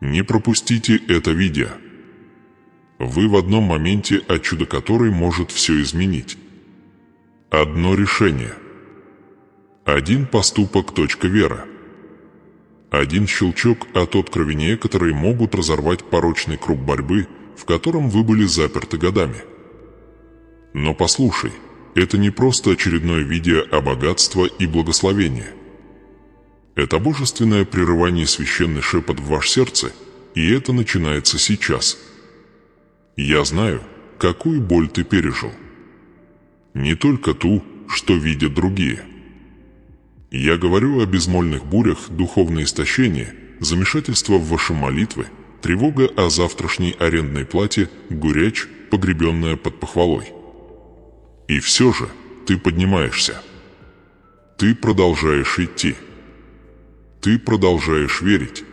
Не пропустите это видео. Вы в одном моменте, а чудо которой может все изменить. Одно решение. Один поступок. Вера. Один щелчок от открови некоторые могут разорвать порочный круг борьбы, в котором вы были заперты годами. Но послушай, это не просто очередное видео о богатстве и благословении. Это божественное прерывание, священный шепот в ваше сердце, и это начинается сейчас. Я знаю, какую боль ты пережил. Не только ту, что видят другие. Я говорю о безмольных бурях, духовное истощение, замешательство в вашей молитве, тревога о завтрашней арендной плате, горечь, погребенная под похвалой. И все же ты поднимаешься. Ты продолжаешь идти. Ты продолжаешь верить.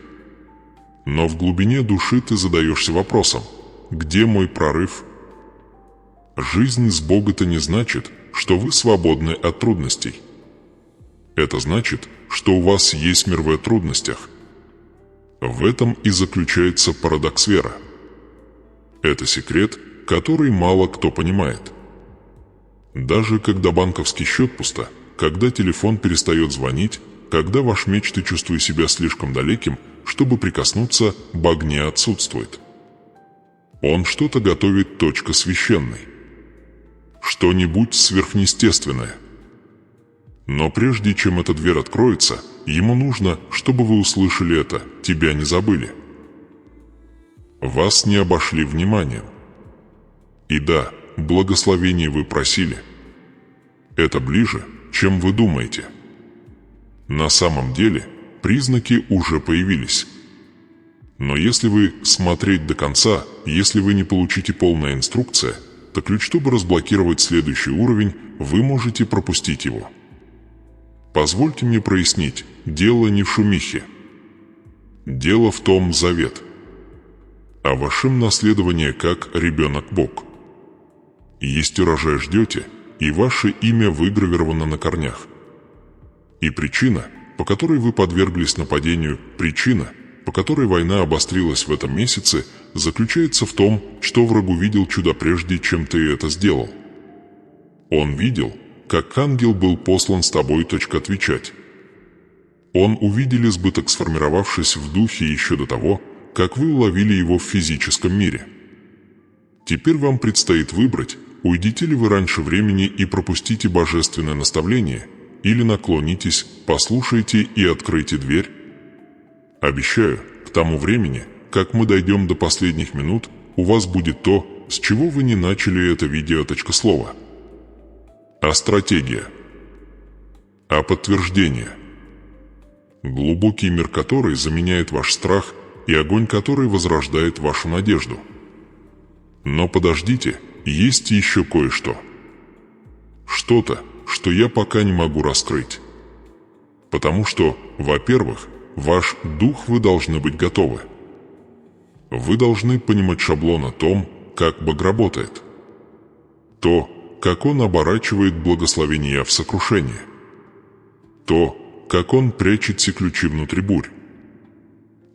Но в глубине души ты задаешься вопросом: где мой прорыв? Жизнь с Бога-то не значит, что вы свободны от трудностей. Это значит, что у вас есть мир в трудностях. В этом и заключается парадокс веры. Это секрет, который мало кто понимает. Даже когда банковский счет пусто, когда телефон перестает звонить, когда ваш меч, ты чувствуешь себя слишком далеким, чтобы прикоснуться, Бог не отсутствует. Он что-то готовит, священной. Что-нибудь сверхъестественное. Но прежде чем эта дверь откроется, ему нужно, чтобы вы услышали это, тебя не забыли. Вас не обошли вниманием. И да, благословение вы просили. Это ближе, чем вы думаете. На самом деле, признаки уже появились. Но если вы смотреть до конца, если вы не получите полная инструкция, то ключ, чтобы разблокировать следующий уровень, вы можете пропустить его. Позвольте мне прояснить, дело не в шумихе. Дело в том завет. О вашем наследовании как ребенок Бог. Есть урожай ждете, и ваше имя выгравировано на корнях. И причина, по которой вы подверглись нападению, причина, по которой война обострилась в этом месяце, заключается в том, что враг увидел чудо прежде, чем ты это сделал. Он видел, как ангел был послан с тобой, отвечать. Он увидел избыток, сформировавшись в духе еще до того, как вы уловили его в физическом мире. Теперь вам предстоит выбрать, уйдете ли вы раньше времени и пропустите божественное наставление, или наклонитесь, послушайте и откройте дверь. Обещаю, к тому времени, как мы дойдем до последних минут, у вас будет то, с чего вы не начали это видео. Слово. А стратегия. А подтверждение. Глубокий мир, который заменяет ваш страх, и огонь, который возрождает вашу надежду. Но подождите, есть еще кое-что. Что-то, что я пока не могу раскрыть. Потому что, во-первых, ваш дух вы должны быть готовы. Вы должны понимать шаблон о том, как Бог работает. То, как Он оборачивает благословения в сокрушение. То, как Он прячет все ключи внутри бурь.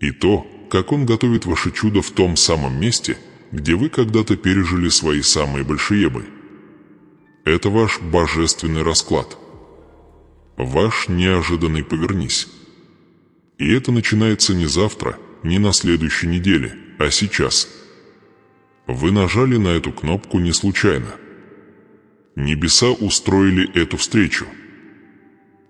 И то, как Он готовит ваше чудо в том самом месте, где вы когда-то пережили свои самые большие боли. Это ваш божественный расклад. Ваш неожиданный повернись. И это начинается не завтра, не на следующей неделе, а сейчас. Вы нажали на эту кнопку не случайно. Небеса устроили эту встречу.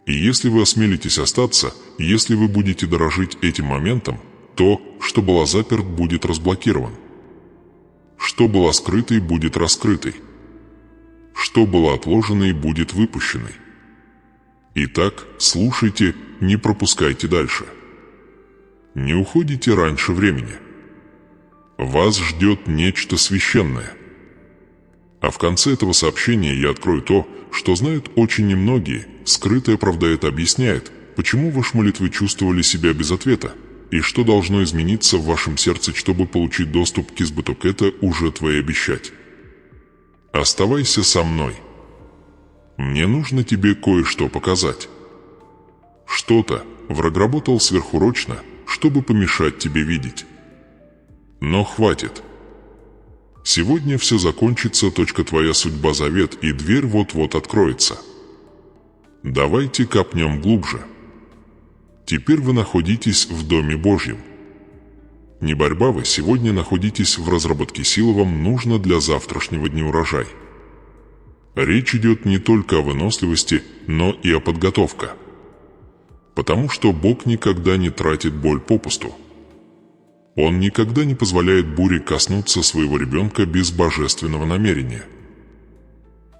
И если вы осмелитесь остаться, если вы будете дорожить этим моментом, то, что было заперт, будет разблокирован. Что было скрытой, будет раскрытой. Что было отложенной, будет выпущенной. Итак, слушайте, не пропускайте дальше. Не уходите раньше времени. Вас ждет нечто священное. А в конце этого сообщения я открою то, что знают очень немногие. Скрытая правда это объясняет, почему ваши молитвы чувствовали себя без ответа, и что должно измениться в вашем сердце, чтобы получить доступ к избытку. Это уже твои обещать. Оставайся со мной. Мне нужно тебе кое-что показать. Что-то враг работал сверхурочно, чтобы помешать тебе видеть. Но хватит. Сегодня все закончится, твоя судьба завет, и дверь вот-вот откроется. Давайте копнем глубже. Теперь вы находитесь в Доме Божьем. Не борьба вы, сегодня находитесь в разработке силы вам нужно для завтрашнего дня урожай. Речь идет не только о выносливости, но и о подготовке. Потому что Бог никогда не тратит боль попусту. Он никогда не позволяет буре коснуться своего ребенка без божественного намерения.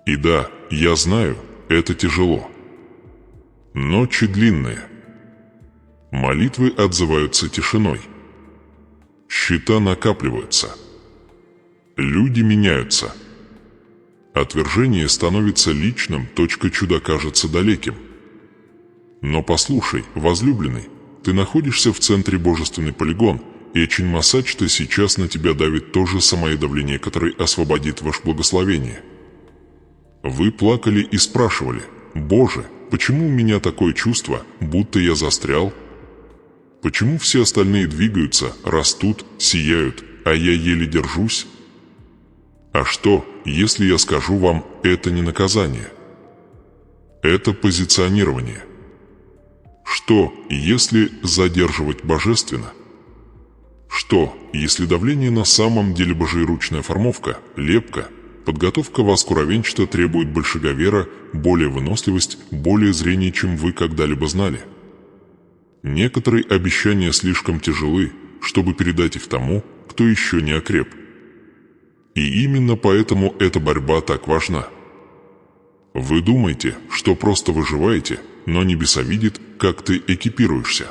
И да, я знаю, это тяжело. Ночи длинные. Молитвы отзываются тишиной. Счета накапливаются. Люди меняются. Отвержение становится личным, чудо кажется далеким. Но послушай, возлюбленный, ты находишься в центре божественный полигон, и Эчин-Масач-то сейчас на тебя давит то же самое давление, которое освободит ваше благословение. Вы плакали и спрашивали: «Боже, почему у меня такое чувство, будто я застрял? Почему все остальные двигаются, растут, сияют, а я еле держусь?» А что, если я скажу вам, это не наказание? Это позиционирование. Что, если задерживать божественно? Что, если давление на самом деле божеиручная формовка, лепка, подготовка вас куровенчата требует большеговера, более выносливость, более зрение, чем вы когда-либо знали? Некоторые обещания слишком тяжелы, чтобы передать их тому, кто еще не окреп. И именно поэтому эта борьба так важна. Вы думаете, что просто выживаете, но небеса видят, как ты экипируешься.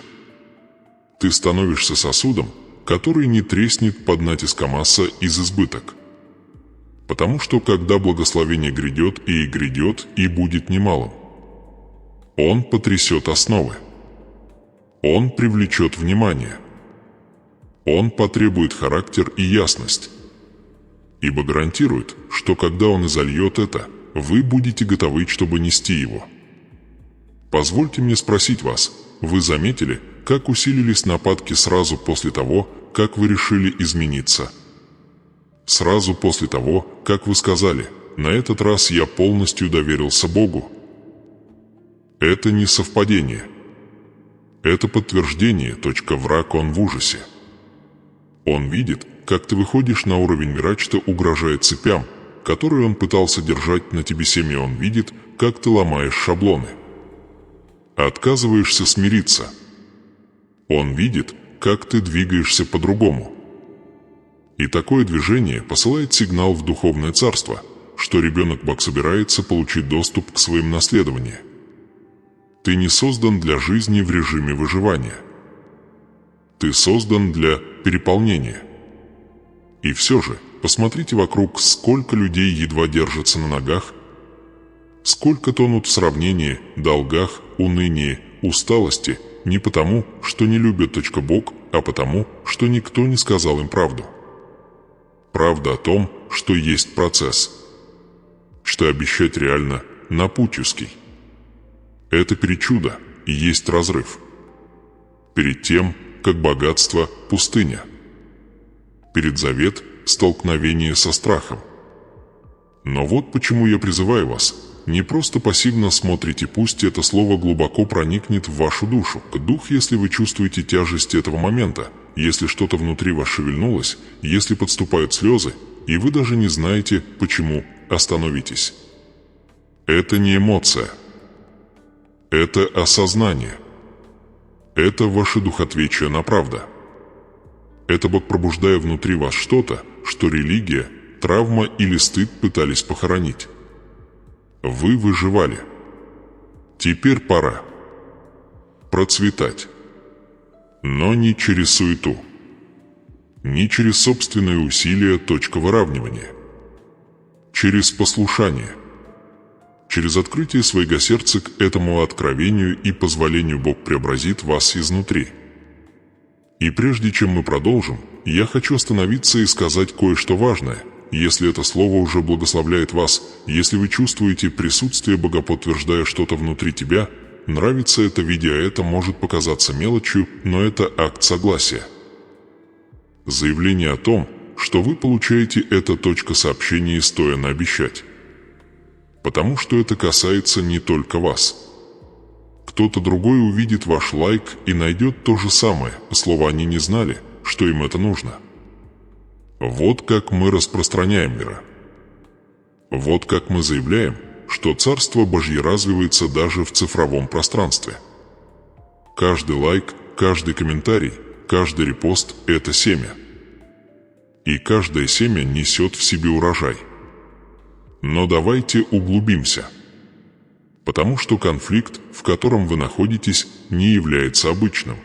Ты становишься сосудом, который не треснет под натиском масса из избыток. Потому что когда благословение грядет, и будет немалым, он потрясет основы. Он привлечет внимание. Он потребует характер и ясность. Ибо гарантирует, что когда он изольет это, вы будете готовы, чтобы нести его. Позвольте мне спросить вас, вы заметили, как усилились нападки сразу после того, как вы решили измениться? Сразу после того, как вы сказали: «На этот раз я полностью доверился Богу». Это не совпадение. Это подтверждение, враг он в ужасе. Он видит, как ты выходишь на уровень Мирачта, угрожая цепям, которые он пытался держать на тебе семя. Он видит, как ты ломаешь шаблоны. Отказываешься смириться. Он видит, как ты двигаешься по-другому. И такое движение посылает сигнал в духовное царство, что ребенок Бог собирается получить доступ к своим наследованиям. Ты не создан для жизни в режиме выживания. Ты создан для переполнения. И все же, посмотрите вокруг, сколько людей едва держатся на ногах, сколько тонут в сравнении, долгах, унынии, усталости, не потому, что не любят Бог, а потому, что никто не сказал им правду. Правда о том, что есть процесс. Что обещать реально напутюский. Это перечудо и есть разрыв. Перед тем, как богатство – пустыня. Перед завет – столкновение со страхом. Но вот почему я призываю вас, не просто пассивно смотрите, пусть это слово глубоко проникнет в вашу душу. Дух, если вы чувствуете тяжесть этого момента, если что-то внутри вас шевельнулось, если подступают слезы, и вы даже не знаете, почему, остановитесь. Это не эмоция. Это осознание. Это ваше духответчие на правду. Это Бог, пробуждая внутри вас что-то, что религия, травма или стыд пытались похоронить. Вы выживали. Теперь пора процветать. Но не через суету. Не через собственные усилия, выравнивания. Через послушание. Через открытие своего сердца к этому откровению и позволению Бог преобразит вас изнутри. И прежде чем мы продолжим, я хочу остановиться и сказать кое-что важное. Если это слово уже благословляет вас, если вы чувствуете присутствие Бога, подтверждая что-то внутри тебя, нравится это видео, это может показаться мелочью, но это акт согласия. Заявление о том, что вы получаете это сообщение, стоя наобещать. Потому что это касается не только вас. Кто-то другой увидит ваш лайк и найдет то же самое, слово они не знали, что им это нужно. Вот как мы распространяем мир. Вот как мы заявляем, что Царство Божье развивается даже в цифровом пространстве. Каждый лайк, каждый комментарий, каждый репост – это семя. И каждое семя несет в себе урожай. Но давайте углубимся. Потому что конфликт, в котором вы находитесь, не является обычным.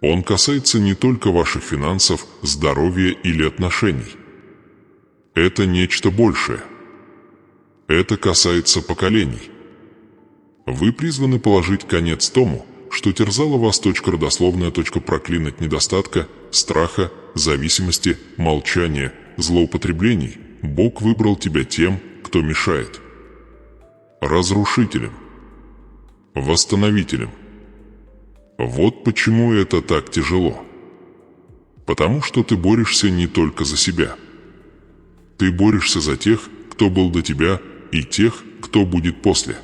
Он касается не только ваших финансов, здоровья или отношений. Это нечто большее. Это касается поколений. Вы призваны положить конец тому, что терзало вас родословная проклинать недостатка, страха, зависимости, молчания, злоупотреблений. Бог выбрал тебя тем, кто мешает. Разрушителем. Восстановителем. Вот почему это так тяжело. Потому что ты борешься не только за себя. Ты борешься за тех, кто был до тебя, и тех, кто будет после.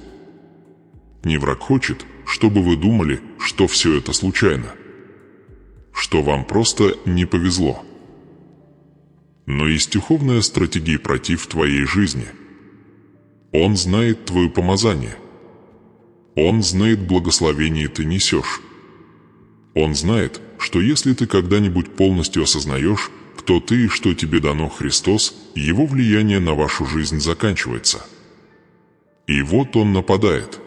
Не враг хочет, чтобы вы думали, что все это случайно. Что вам просто не повезло. Но есть духовная стратегия против твоей жизни. Он знает твое помазание. Он знает благословение ты несешь. Он знает, что если ты когда-нибудь полностью осознаешь, кто ты и что тебе дано Христос, его влияние на вашу жизнь заканчивается. И вот он нападает.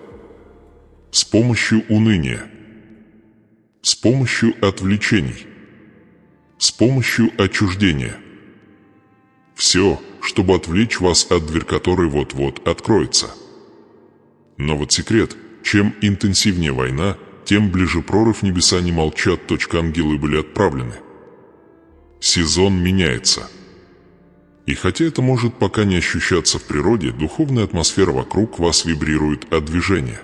С помощью уныния. С помощью отвлечений. С помощью отчуждения. Все, чтобы отвлечь вас от дверь, которой вот-вот откроется. Но вот секрет: чем интенсивнее война, тем ближе прорыв. Небеса не молчат. Ангелы были отправлены. Сезон меняется. И хотя это может пока не ощущаться в природе, духовная атмосфера вокруг вас вибрирует от движения.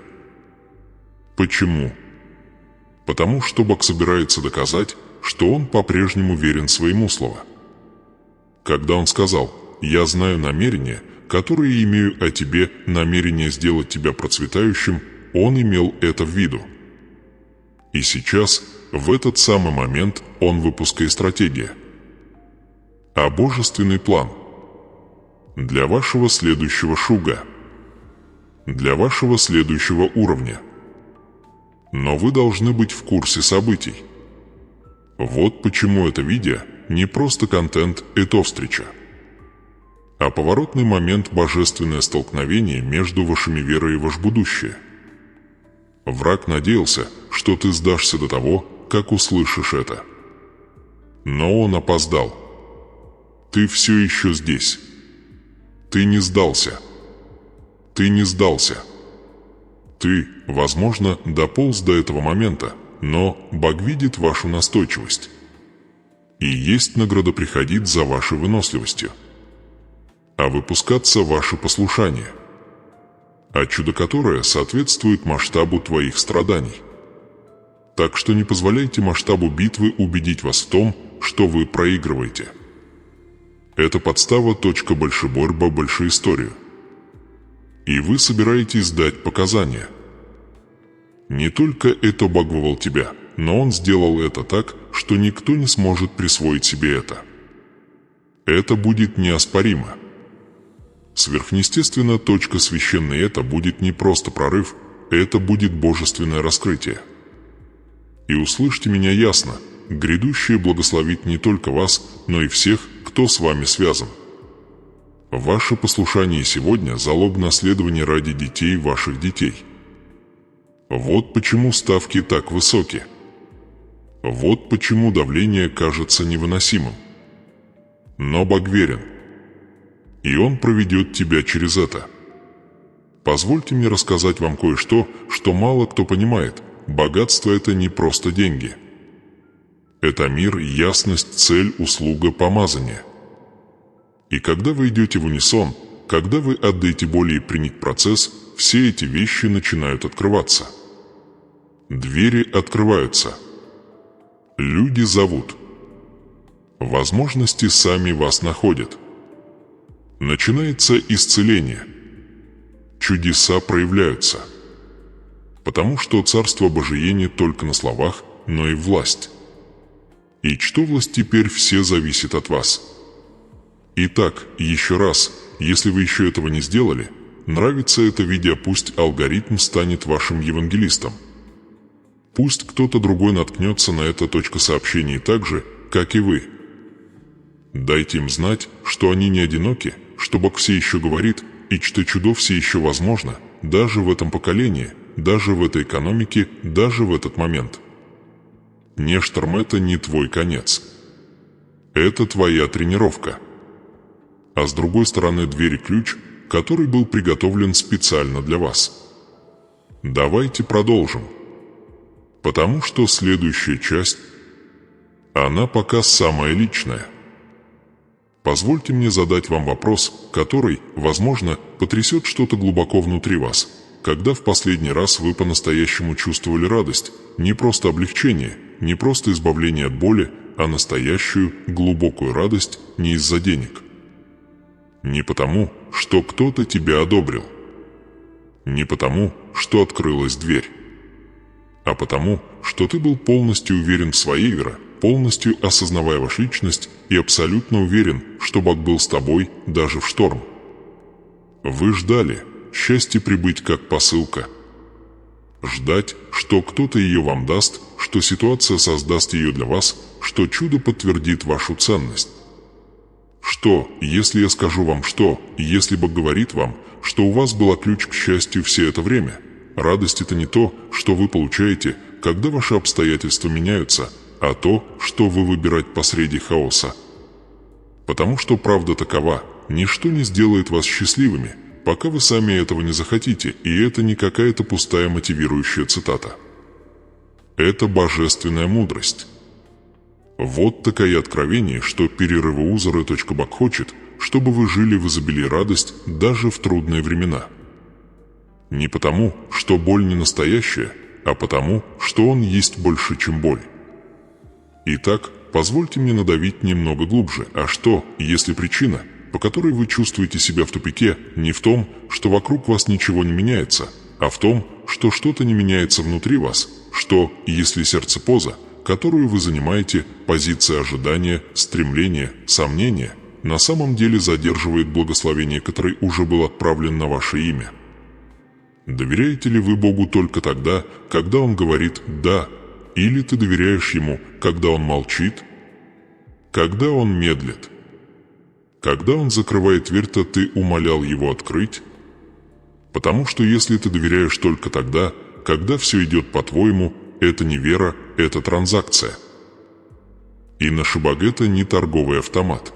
Почему? Потому что Бог собирается доказать, что Он по-прежнему верен своему слову. Когда Он сказал: «Я знаю намерения, которые имею о тебе, намерение сделать тебя процветающим», Он имел это в виду. И сейчас, в этот самый момент, Он выпускает стратегию. А божественный план для вашего следующего шуга, для вашего следующего уровня. Но вы должны быть в курсе событий. Вот почему это видео не просто контент, это встреча, а поворотный момент, божественное столкновение между вашими верой и ваше будущее. Враг надеялся, что ты сдашься до того, как услышишь это. Но он опоздал. Ты все еще здесь. Ты не сдался. Ты не сдался. Ты, возможно, дополз до этого момента, но Бог видит вашу настойчивость. И есть награда приходить за вашей выносливостью. А выпускаться ваше послушание. А чудо, которое соответствует масштабу твоих страданий. Так что не позволяйте масштабу битвы убедить вас в том, что вы проигрываете. Это подстава. Больше борьба, больше историю. И вы собираетесь дать показания. Не только это Бог вывел тебя, но Он сделал это так, что никто не сможет присвоить себе это. Это будет неоспоримо. Сверхъестественно. Священное. Это будет не просто прорыв, это будет божественное раскрытие. И услышьте меня ясно: грядущее благословит не только вас, но и всех, кто с вами связан. Ваше послушание сегодня – залог наследования ради детей ваших детей. Вот почему ставки так высоки. Вот почему давление кажется невыносимым. Но Бог верен. И Он проведет тебя через это. Позвольте мне рассказать вам кое-что, что мало кто понимает. Богатство – это не просто деньги. Это мир, ясность, цель, услуга, помазание. И когда вы идете в унисон, когда вы отдаете боли и принять процесс, все эти вещи начинают открываться. Двери открываются. Люди зовут. Возможности сами вас находят. Начинается исцеление. Чудеса проявляются. Потому что Царство Божие не только на словах, но и власть. И что власть теперь все зависит от вас. Итак, еще раз, если вы еще этого не сделали, нравится это видео, пусть алгоритм станет вашим евангелистом. Пусть кто-то другой наткнется на это сообщение так же, как и вы. Дайте им знать, что они не одиноки, что Бог все еще говорит, и что чудо все еще возможно, даже в этом поколении, даже в этой экономике, даже в этот момент. Нешторм — это не твой конец. Это твоя тренировка. А с другой стороны двери ключ, который был приготовлен специально для вас. Давайте продолжим. Потому что следующая часть, она пока самая личная. Позвольте мне задать вам вопрос, который, возможно, потрясет что-то глубоко внутри вас. Когда в последний раз вы по-настоящему чувствовали радость, не просто облегчение, не просто избавление от боли, а настоящую, глубокую радость не из-за денег? Не потому, что кто-то тебя одобрил. Не потому, что открылась дверь. А потому, что ты был полностью уверен в своей вере, полностью осознавая вашу личность и абсолютно уверен, что Бог был с тобой даже в шторм. Вы ждали счастье прибыть как посылка. Ждать, что кто-то ее вам даст, что ситуация создаст ее для вас, что чудо подтвердит вашу ценность. Что, если я скажу вам что, если Бог говорит вам, что у вас был ключ к счастью все это время? Радость — это не то, что вы получаете, когда ваши обстоятельства меняются, а то, что вы выбираете посреди хаоса. Потому что правда такова: ничто не сделает вас счастливыми, пока вы сами этого не захотите, и это не какая-то пустая мотивирующая цитата. Это божественная мудрость. Вот такое откровение, что перерывоузоры.бак хочет, чтобы вы жили в изобилии радость даже в трудные времена. Не потому, что боль не настоящая, а потому, что он есть больше, чем боль. Итак, позвольте мне надавить немного глубже. А что, если причина, по которой вы чувствуете себя в тупике, не в том, что вокруг вас ничего не меняется, а в том, что что-то не меняется внутри вас? Что, если сердцепоза, которую вы занимаете, позиция ожидания, стремления, сомнения, на самом деле задерживает благословение, которое уже было отправлено на ваше имя? Доверяете ли вы Богу только тогда, когда Он говорит «да», или ты доверяешь Ему, когда Он молчит, когда Он медлит? Когда Он закрывает дверь, то ты умолял Его открыть? Потому что если ты доверяешь только тогда, когда все идет по-твоему, это не вера, это транзакция. И наш Бог — это не торговый автомат.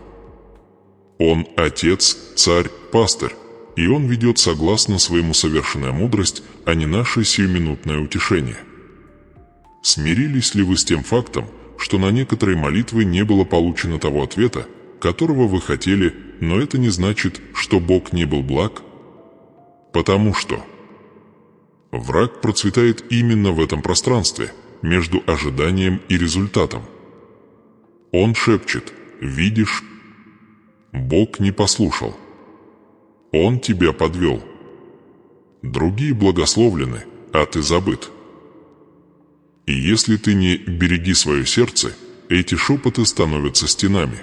Он Отец, Царь, Пастырь, и Он ведет согласно своему совершенная мудрость, а не наше сиюминутное утешение. Смирились ли вы с тем фактом, что на некоторые молитвы не было получено того ответа, которого вы хотели, но это не значит, что Бог не был благ? Потому что враг процветает именно в этом пространстве, между ожиданием и результатом. Он шепчет: «Видишь? Бог не послушал. Он тебя подвел. Другие благословлены, а ты забыт». И если ты не береги свое сердце, эти шепоты становятся стенами.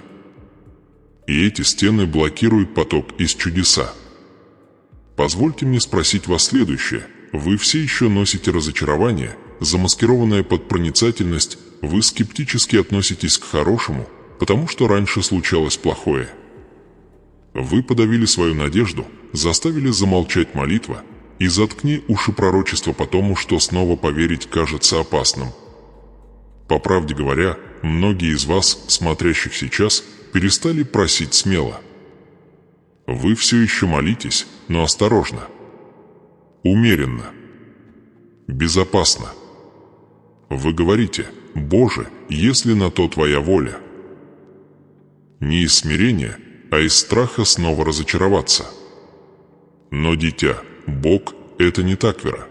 И эти стены блокируют поток из чудеса. Позвольте мне спросить вас следующее. Вы все еще носите разочарование, замаскированное под проницательность, вы скептически относитесь к хорошему, потому что раньше случалось плохое. Вы подавили свою надежду, заставили замолчать молитва, и заткни уши пророчества по тому, что снова поверить кажется опасным. По правде говоря, многие из вас, смотрящих сейчас, перестали просить смело. Вы все еще молитесь, но осторожно. Умеренно. Безопасно. Вы говорите: «Боже, если на то Твоя воля». Не из смирения, а из страха снова разочароваться. Но, дитя, Бог — это не так вера.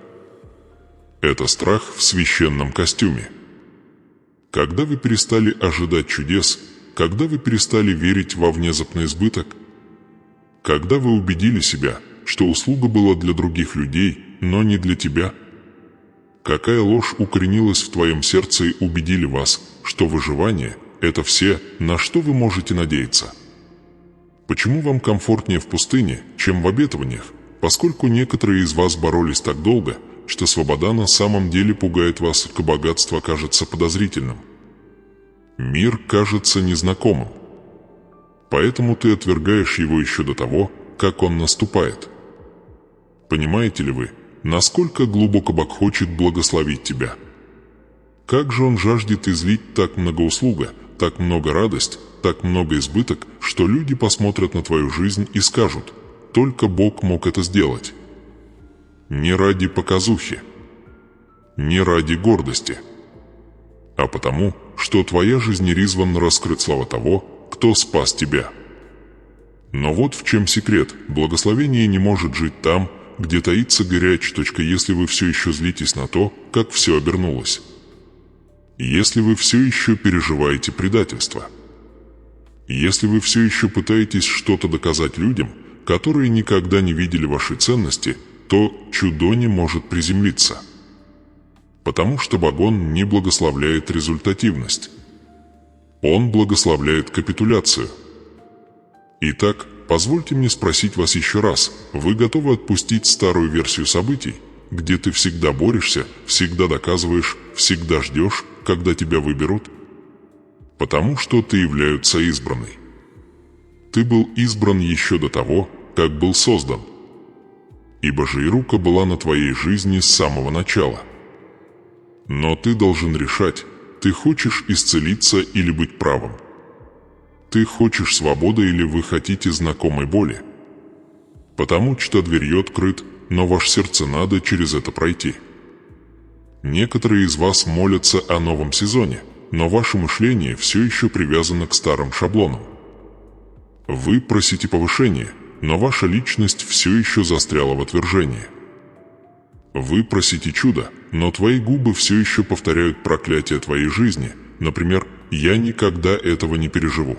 Это страх в священном костюме. Когда вы перестали ожидать чудес, когда вы перестали верить во внезапный избыток? Когда вы убедили себя, что услуга была для других людей, но не для тебя? Какая ложь укоренилась в твоем сердце и убедили вас, что выживание – это все, на что вы можете надеяться? Почему вам комфортнее в пустыне, чем в обетованиях, поскольку некоторые из вас боролись так долго, что свобода на самом деле пугает вас, как богатство кажется подозрительным? Мир кажется незнакомым. Поэтому ты отвергаешь его еще до того, как он наступает. Понимаете ли вы, насколько глубоко Бог хочет благословить тебя? Как же Он жаждет излить так много услуга, так много радость, так много избыток, что люди посмотрят на твою жизнь и скажут: «Только Бог мог это сделать». Не ради показухи, не ради гордости, а потому, что твоя жизнь призвана раскрыть славу того, кто спас тебя. Но вот в чем секрет: благословение не может жить там, где таится горячая точка, если вы все еще злитесь на то, как все обернулось. Если вы все еще переживаете предательство. Если вы все еще пытаетесь что-то доказать людям, которые никогда не видели вашей ценности, то чудо не может приземлиться. Потому что Богон не благословляет результативность. Он благословляет капитуляцию. Итак, позвольте мне спросить вас еще раз: вы готовы отпустить старую версию событий, где ты всегда борешься, всегда доказываешь, всегда ждешь, когда тебя выберут? Потому что ты являешься избранной. Ты был избран еще до того, как был создан. И Божья рука была на твоей жизни с самого начала. Но ты должен решать, ты хочешь исцелиться или быть правым. Ты хочешь свободы или вы хотите знакомой боли? Потому что дверь открыт, но ваше сердце надо через это пройти. Некоторые из вас молятся о новом сезоне, но ваше мышление все еще привязано к старым шаблонам. Вы просите повышения, но ваша личность все еще застряла в отвержении. Вы просите чуда, но твои губы все еще повторяют проклятие твоей жизни, например: «Я никогда этого не переживу».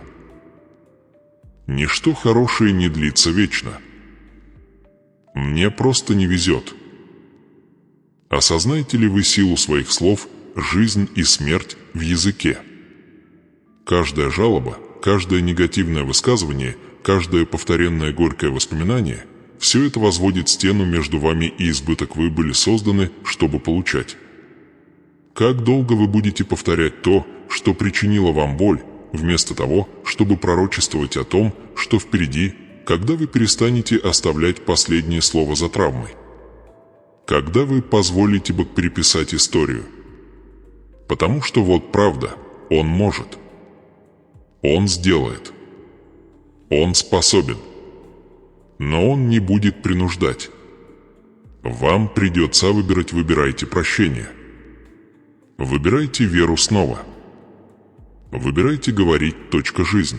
Ничто хорошее не длится вечно. Мне просто не везет. Осознаете ли вы силу своих слов, жизнь и смерть в языке? Каждая жалоба, каждое негативное высказывание, каждое повторенное горькое воспоминание – все это возводит стену между вами и избыток. Вы были созданы, чтобы получать. Как долго вы будете повторять то, что причинило вам боль, вместо того, чтобы пророчествовать о том, что впереди, когда вы перестанете оставлять последнее слово за травмой? Когда вы позволите Богу переписать историю? Потому что вот правда, Он может. Он сделает. Он способен. Но Он не будет принуждать. Вам придется выбирать. Выбирайте прощение. Выбирайте веру снова. Выбирайте говорить «жизнь».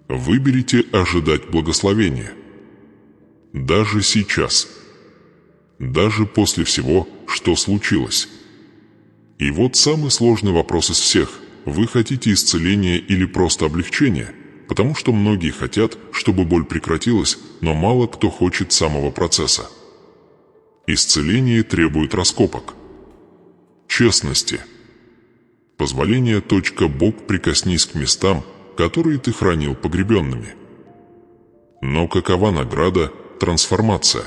Выберите ожидать благословения. Даже сейчас. Даже после всего, что случилось. И вот самый сложный вопрос из всех: вы хотите исцеления или просто облегчения? Потому что многие хотят, чтобы боль прекратилась, но мало кто хочет самого процесса. Исцеление требует раскопок, честности, позволения. Бог, прикоснись к местам, которые ты хранил погребенными. Но какова награда? Трансформация.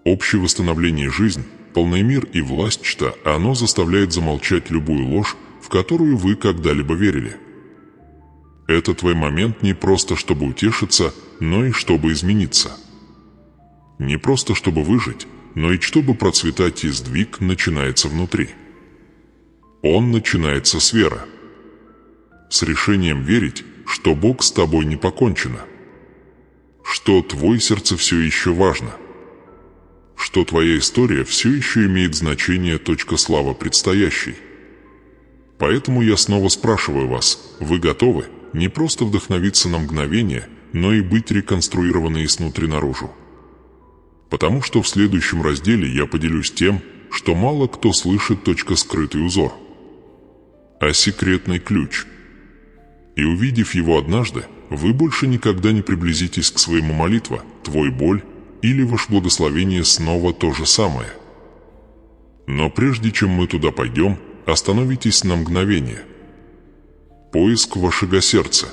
Общее восстановление жизни, полный мир и власть, что оно заставляет замолчать любую ложь, в которую вы когда-либо верили. Это твой момент не просто чтобы утешиться, но и чтобы измениться. Не просто чтобы выжить, но и чтобы процветать, и сдвиг начинается внутри. Он начинается с веры. С решением верить, что Бог с тобой не покончено. Что твое сердце все еще важно. Что твоя история все еще имеет значение. Слава предстоящей. Поэтому я снова спрашиваю вас: вы готовы не просто вдохновиться на мгновение, но и быть реконструированной изнутри наружу? Потому что в следующем разделе я поделюсь тем, что мало кто слышит. Скрытый узор. А секретный ключ. И увидев его однажды, вы больше никогда не приблизитесь к своему молитва, твой боль или ваше благословение снова то же самое. Но прежде чем мы туда пойдем, остановитесь на мгновение. Поиск вашего сердца.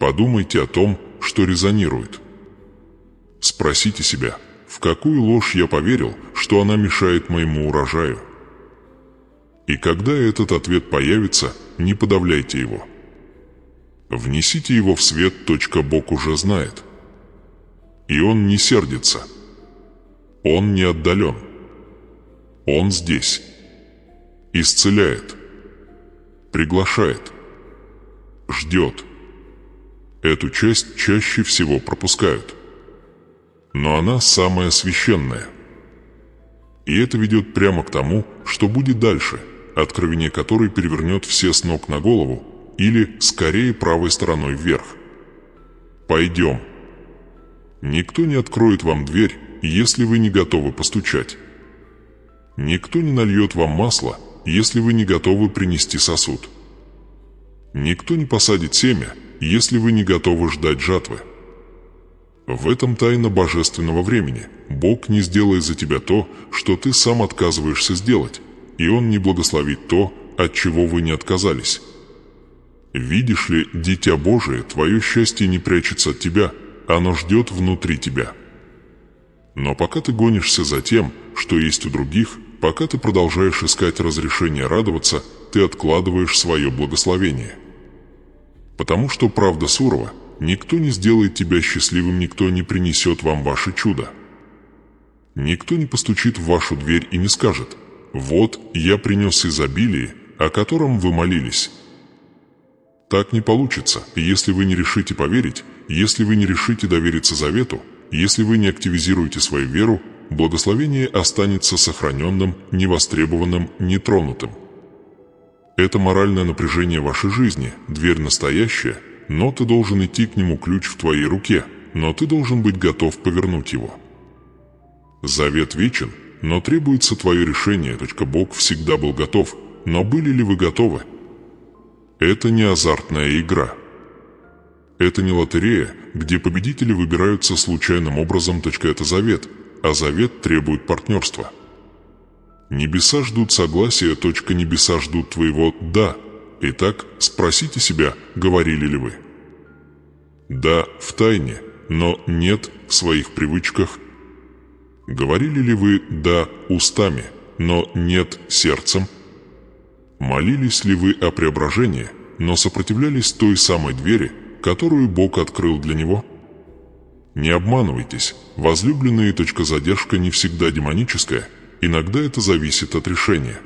Подумайте о том, что резонирует. Спросите себя, в какую ложь я поверил, что она мешает моему урожаю. И когда этот ответ появится, не подавляйте его. Внесите его в свет. Бог уже знает. И Он не сердится. Он не отдален. Он здесь. Исцеляет. Приглашает. Ждет. Эту часть чаще всего пропускают. Но она самая священная. И это ведет прямо к тому, что будет дальше, откровение которой перевернет все с ног на голову, или, скорее, правой стороной вверх. Пойдем. Никто не откроет вам дверь, если вы не готовы постучать. Никто не нальет вам масло, если вы не готовы принести сосуд. Никто не посадит семя, если вы не готовы ждать жатвы. В этом тайна божественного времени. Бог не сделает за тебя то, что ты сам отказываешься сделать, и Он не благословит то, от чего вы не отказались. Видишь ли, дитя Божие, твое счастье не прячется от тебя, оно ждет внутри тебя. Но пока ты гонишься за тем, что есть у других, пока ты продолжаешь искать разрешения радоваться, ты откладываешь свое благословение. Потому что правда сурова, никто не сделает тебя счастливым, никто не принесет вам ваше чудо. Никто не постучит в вашу дверь и не скажет: «Вот, я принес изобилие, о котором вы молились». Так не получится, если вы не решите поверить, если вы не решите довериться завету, если вы не активизируете свою веру, благословение останется сохраненным, невостребованным, нетронутым. Это моральное напряжение вашей жизни, дверь настоящая, но ты должен идти к нему, ключ в твоей руке, но ты должен быть готов повернуть его. Завет вечен, но требуется твое решение. Бог всегда был готов, но были ли вы готовы? Это не азартная игра. Это не лотерея, где победители выбираются случайным образом. Это завет, а завет требует партнерства. Небеса ждут согласия. Небеса ждут твоего «да». Итак, спросите себя, говорили ли вы «да» в тайне, но «нет» в своих привычках. Говорили ли вы «да» устами, но «нет» сердцем? Молились ли вы о преображении, но сопротивлялись той самой двери, которую Бог открыл для него? Не обманывайтесь, возлюбленные. Задержка не всегда демоническая, иногда это зависит от решения.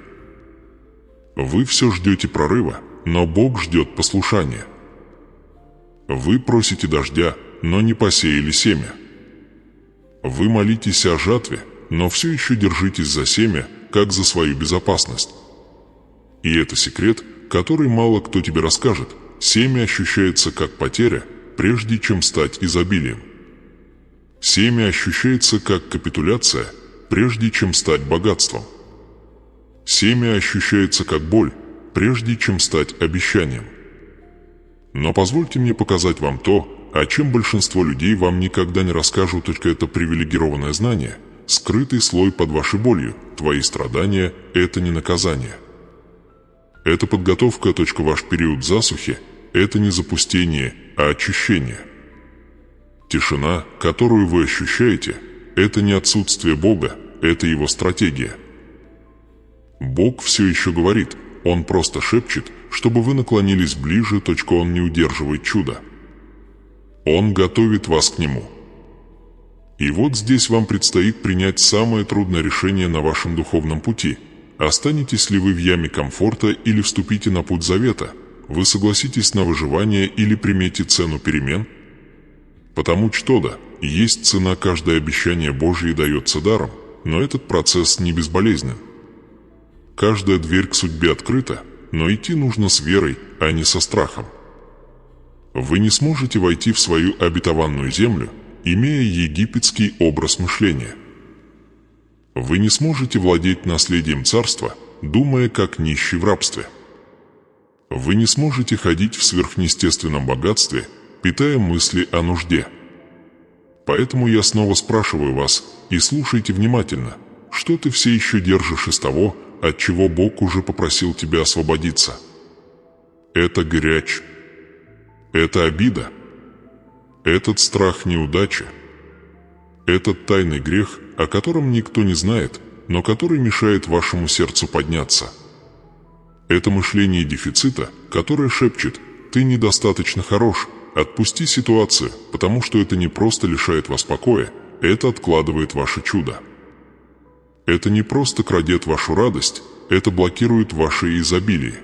Вы все ждете прорыва, но Бог ждет послушания. Вы просите дождя, но не посеяли семя. Вы молитесь о жатве, но все еще держитесь за семя, как за свою безопасность. И это секрет, который мало кто тебе расскажет. Семя ощущается как потеря, прежде чем стать изобилием. Семя ощущается как капитуляция, прежде чем стать богатством. Семя ощущается как боль, прежде чем стать обещанием. Но позвольте мне показать вам то, о чем большинство людей вам никогда не расскажут. Это привилегированное знание, скрытый слой под вашей болью. Твои страдания – это не наказание. Это подготовка. Ваш период засухи – это не запустение, а очищение. Тишина, которую вы ощущаете, это не отсутствие Бога, это Его стратегия. Бог все еще говорит, Он просто шепчет, чтобы вы наклонились ближе. Он не удерживает чудо. Он готовит вас к Нему. И вот здесь вам предстоит принять самое трудное решение на вашем духовном пути. Останетесь ли вы в яме комфорта или вступите на путь завета? Вы согласитесь на выживание или примете цену перемен? Потому что есть цена. Каждое обещание Божье дается даром, но этот процесс не безболезнен. Каждая дверь к судьбе открыта, но идти нужно с верой, а не со страхом. Вы не сможете войти в свою обетованную землю, имея египетский образ мышления. Вы не сможете владеть наследием царства, думая как нищий в рабстве. Вы не сможете ходить в сверхъестественном богатстве, питая мысли о нужде. Поэтому я снова спрашиваю вас, и слушайте внимательно, что ты все еще держишь из того, от чего Бог уже попросил тебя освободиться? Это горячь, это обида, этот страх неудачи, этот тайный грех, о котором никто не знает, но который мешает вашему сердцу подняться. Это мышление дефицита, которое шепчет: «Ты недостаточно хорош, отпусти ситуацию, потому что это не просто лишает вас покоя, это откладывает ваше чудо». Это не просто крадет вашу радость, это блокирует ваше изобилие.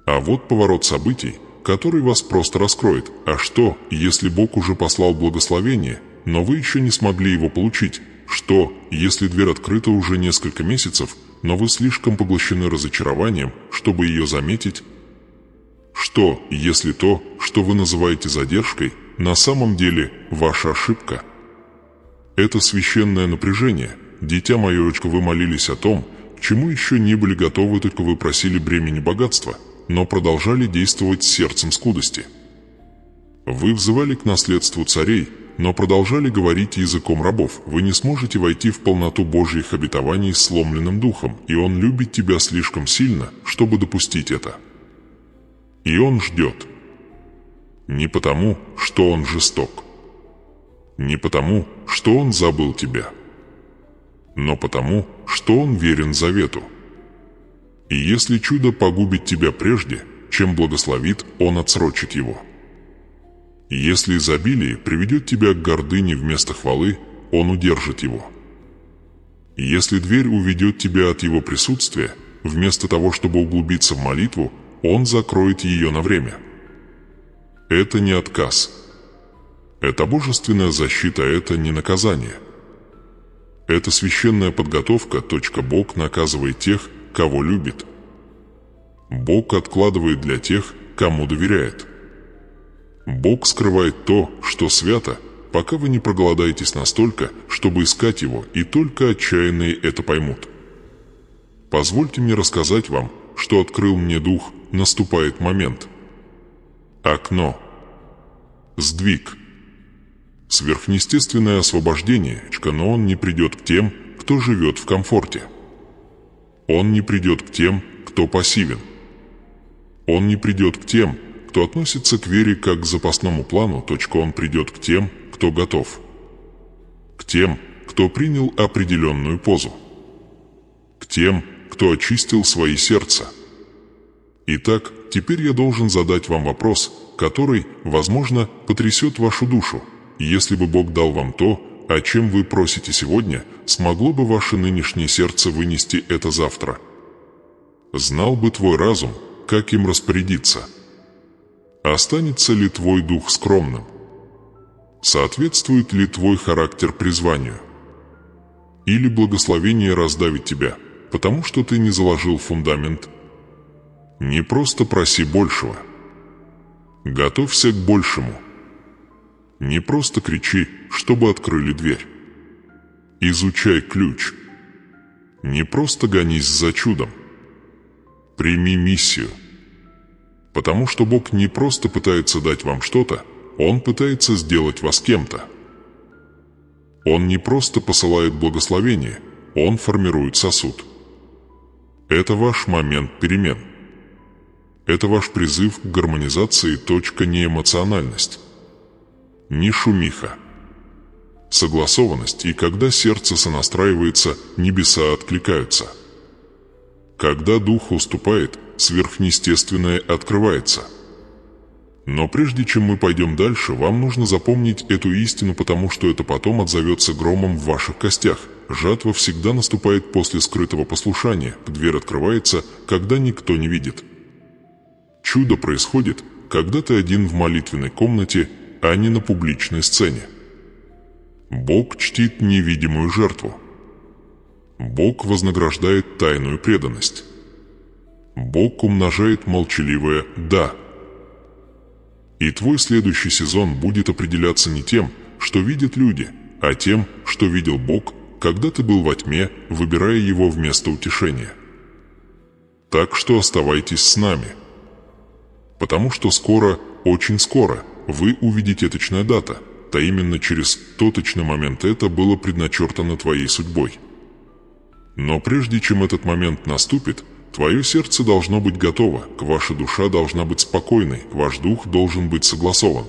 А вот поворот событий, который вас просто раскроет. А что, если Бог уже послал благословение, но вы еще не смогли его получить? Что, если дверь открыта уже несколько месяцев, но вы слишком поглощены разочарованием, чтобы ее заметить? Что, если то, что вы называете задержкой, на самом деле ваша ошибка? Это священное напряжение. Дитя мое, вы молились о том, к чему еще не были готовы, только вы просили бремени богатства, но продолжали действовать сердцем скудости. Вы взывали к наследству царей, но продолжали говорить языком рабов. Вы не сможете войти в полноту Божьих обетований с сломленным духом, и Он любит тебя слишком сильно, чтобы допустить это. И Он ждет. Не потому, что Он жесток. Не потому, что Он забыл тебя. Но потому, что Он верен завету. И если чудо погубит тебя прежде, чем благословит, Он отсрочит его. И если изобилие приведет тебя к гордыне вместо хвалы, Он удержит его. И если дверь уведет тебя от Его присутствия, вместо того, чтобы углубиться в молитву, Он закроет ее на время. Это не отказ. Это божественная защита, это не наказание. Это священная подготовка. Бог наказывает тех, кого любит. Бог откладывает для тех, кому доверяет. Бог скрывает то, что свято, пока вы не проголодаетесь настолько, чтобы искать Его, и только отчаянные это поймут. Позвольте мне рассказать вам, что открыл мне Дух. Наступает момент. Окно. Сдвиг. Сверхъестественное освобождение, но он не придет к тем, кто живет в комфорте. Он не придет к тем, кто пассивен. Он не придет к тем, кто относится к вере как к запасному плану. Он придет к тем, кто готов. К тем, кто принял определенную позу. К тем, кто очистил свои сердца. Итак, теперь я должен задать вам вопрос, который, возможно, потрясет вашу душу. Если бы Бог дал вам то, о чем вы просите сегодня, смогло бы ваше нынешнее сердце вынести это завтра? Знал бы твой разум, как им распорядиться? Останется ли твой дух скромным? Соответствует ли твой характер призванию? Или благословение раздавит тебя, потому что ты не заложил фундамент? Не просто проси большего. Готовься к большему. Не просто кричи, чтобы открыли дверь. Изучай ключ. Не просто гонись за чудом. Прими миссию. Потому что Бог не просто пытается дать вам что-то, Он пытается сделать вас кем-то. Он не просто посылает благословение, Он формирует сосуд. Это ваш момент перемен. Это ваш призыв к гармонизации. Не эмоциональность. Не шумиха. Согласованность, и когда сердце сонастраивается, небеса откликаются. Когда дух уступает, сверхъестественное открывается. Но прежде чем мы пойдем дальше, вам нужно запомнить эту истину, потому что это потом отзовется громом в ваших костях. Жатва всегда наступает после скрытого послушания, дверь открывается, когда никто не видит. Чудо происходит, когда ты один в молитвенной комнате, а не на публичной сцене. Бог чтит невидимую жертву. Бог вознаграждает тайную преданность. Бог умножает молчаливое «да». И твой следующий сезон будет определяться не тем, что видят люди, а тем, что видел Бог, когда ты был во тьме, выбирая Его вместо утешения. Так что оставайтесь с нами. Потому что скоро, очень скоро, вы увидите точная дата, то именно через точный момент это было предначертано твоей судьбой. Но прежде чем этот момент наступит, твое сердце должно быть готово, ваша душа должна быть спокойной, ваш дух должен быть согласован.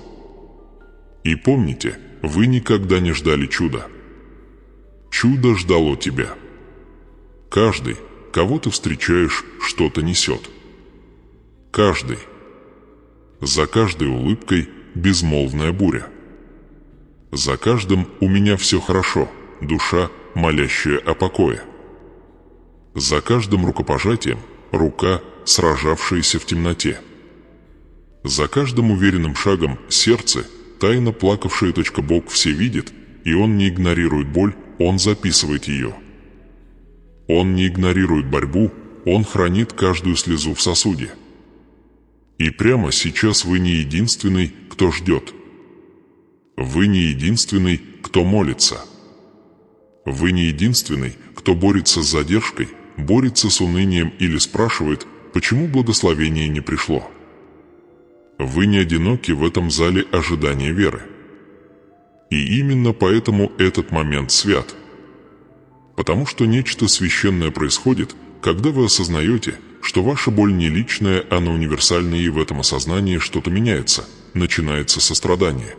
И помните, вы никогда не ждали чуда. Чудо ждало тебя. Каждый, кого ты встречаешь, что-то несет. Каждый. За каждой улыбкой безмолвная буря. За каждым «у меня все хорошо», душа, молящая о покое. За каждым рукопожатием рука, сражавшаяся в темноте. За каждым уверенным шагом сердце, тайно плакавшее. Бог все видит, и Он не игнорирует боль, Он записывает ее. Он не игнорирует борьбу, Он хранит каждую слезу в сосуде. И прямо сейчас вы не единственный, кто ждет. Вы не единственный, кто молится. Вы не единственный, кто борется с задержкой, борется с унынием или спрашивает, почему благословение не пришло. Вы не одиноки в этом зале ожидания веры. И именно поэтому этот момент свят. Потому что нечто священное происходит, когда вы осознаете, что ваша боль не личная, она универсальная, и в этом осознании что-то меняется, начинается сострадание.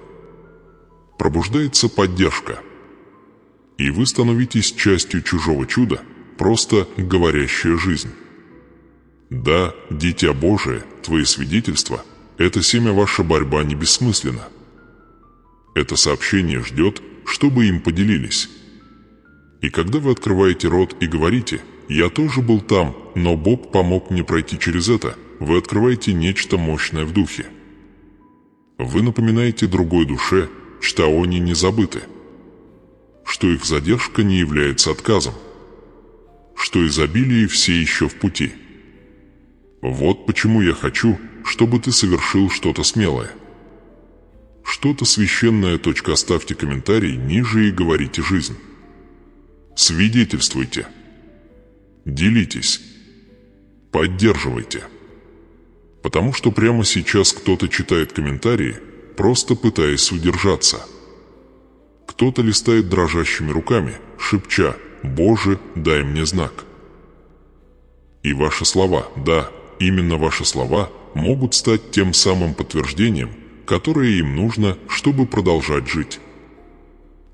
Пробуждается поддержка. И вы становитесь частью чужого чуда, просто говорящая жизнь. Да, Дитя Божие, твои свидетельства, это семя, ваша борьба не бессмысленна. Это сообщение ждет, чтобы им поделились. И когда вы открываете рот и говорите «Я тоже был там, но Бог помог мне пройти через это», вы открываете нечто мощное в духе. Вы напоминаете другой душе, что они не забыты, что их задержка не является отказом, что изобилие все еще в пути. Вот почему я хочу, чтобы ты совершил что-то смелое. Что-то священное. Оставьте комментарий ниже и говорите жизнь. Свидетельствуйте. Делитесь. Поддерживайте. Потому что прямо сейчас кто-то читает комментарии, просто пытаясь удержаться. Кто-то листает дрожащими руками, шепча «Боже, дай мне знак». И ваши слова, да, именно ваши слова, могут стать тем самым подтверждением, которое им нужно, чтобы продолжать жить.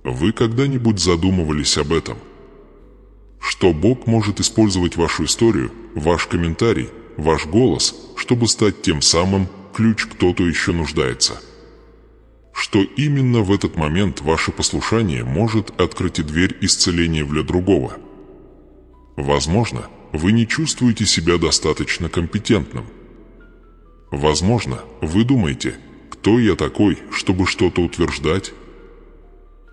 Вы когда-нибудь задумывались об этом? Что Бог может использовать вашу историю, ваш комментарий, ваш голос, чтобы стать тем самым ключ «Кто-то еще нуждается». Что именно в этот момент ваше послушание может открыть дверь исцеления для другого. Возможно, вы не чувствуете себя достаточно компетентным. Возможно, вы думаете, кто я такой, чтобы что-то утверждать?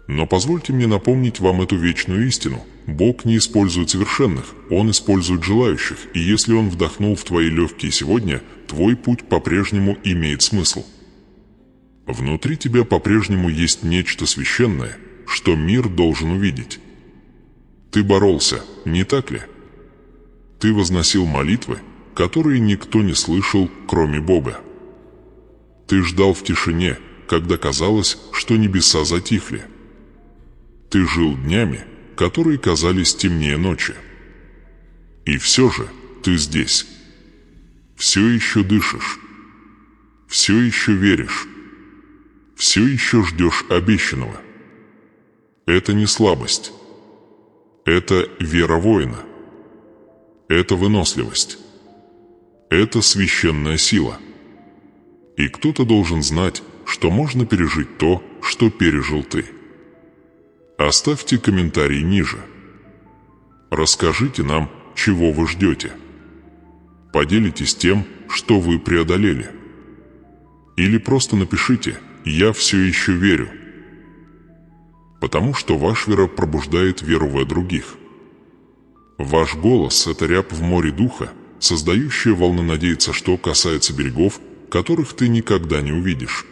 Но позвольте мне напомнить вам эту вечную истину. Бог не использует совершенных, Он использует желающих, и если Он вдохнул в твои легкие сегодня, твой путь по-прежнему имеет смысл. Внутри тебя по-прежнему есть нечто священное, что мир должен увидеть. Ты боролся, не так ли? Ты возносил молитвы, которые никто не слышал, кроме Бога. Ты ждал в тишине, когда казалось, что небеса затихли. Ты жил днями, которые казались темнее ночи. И все же ты здесь. Все еще дышишь. Все еще веришь. Все еще ждешь обещанного. Это не слабость. Это вера воина. Это выносливость. Это священная сила. И кто-то должен знать, что можно пережить то, что пережил ты. Оставьте комментарий ниже. Расскажите нам, чего вы ждете. Поделитесь тем, что вы преодолели. Или просто напишите «Я все еще верю». Потому что ваш вера пробуждает веру в других. Ваш голос – это рябь в море духа, создающая волны надеяться, что касается берегов, которых ты никогда не увидишь.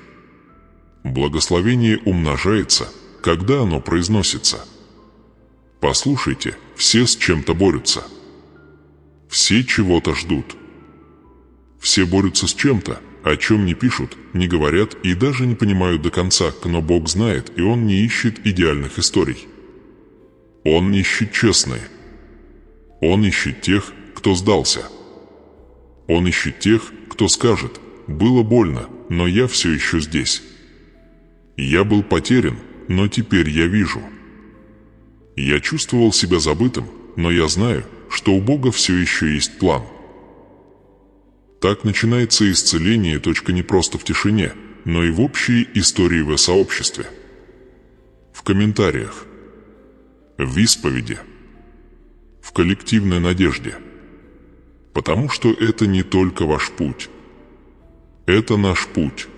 Благословение умножается, когда оно произносится. Послушайте, все с чем-то борются. Все чего-то ждут. Все борются с чем-то, о чем не пишут, не говорят и даже не понимают до конца, но Бог знает, и Он не ищет идеальных историй. Он ищет честные. Он ищет тех, кто сдался. Он ищет тех, кто скажет: «Было больно, но я все еще здесь. Я был потерян, но теперь я вижу. Я чувствовал себя забытым, но я знаю, что у Бога все еще есть план». Так начинается исцеление, точка, не просто в тишине, но и в общей истории в сообществе. В комментариях, в исповеди, в коллективной надежде. Потому что это не только ваш путь. Это наш путь.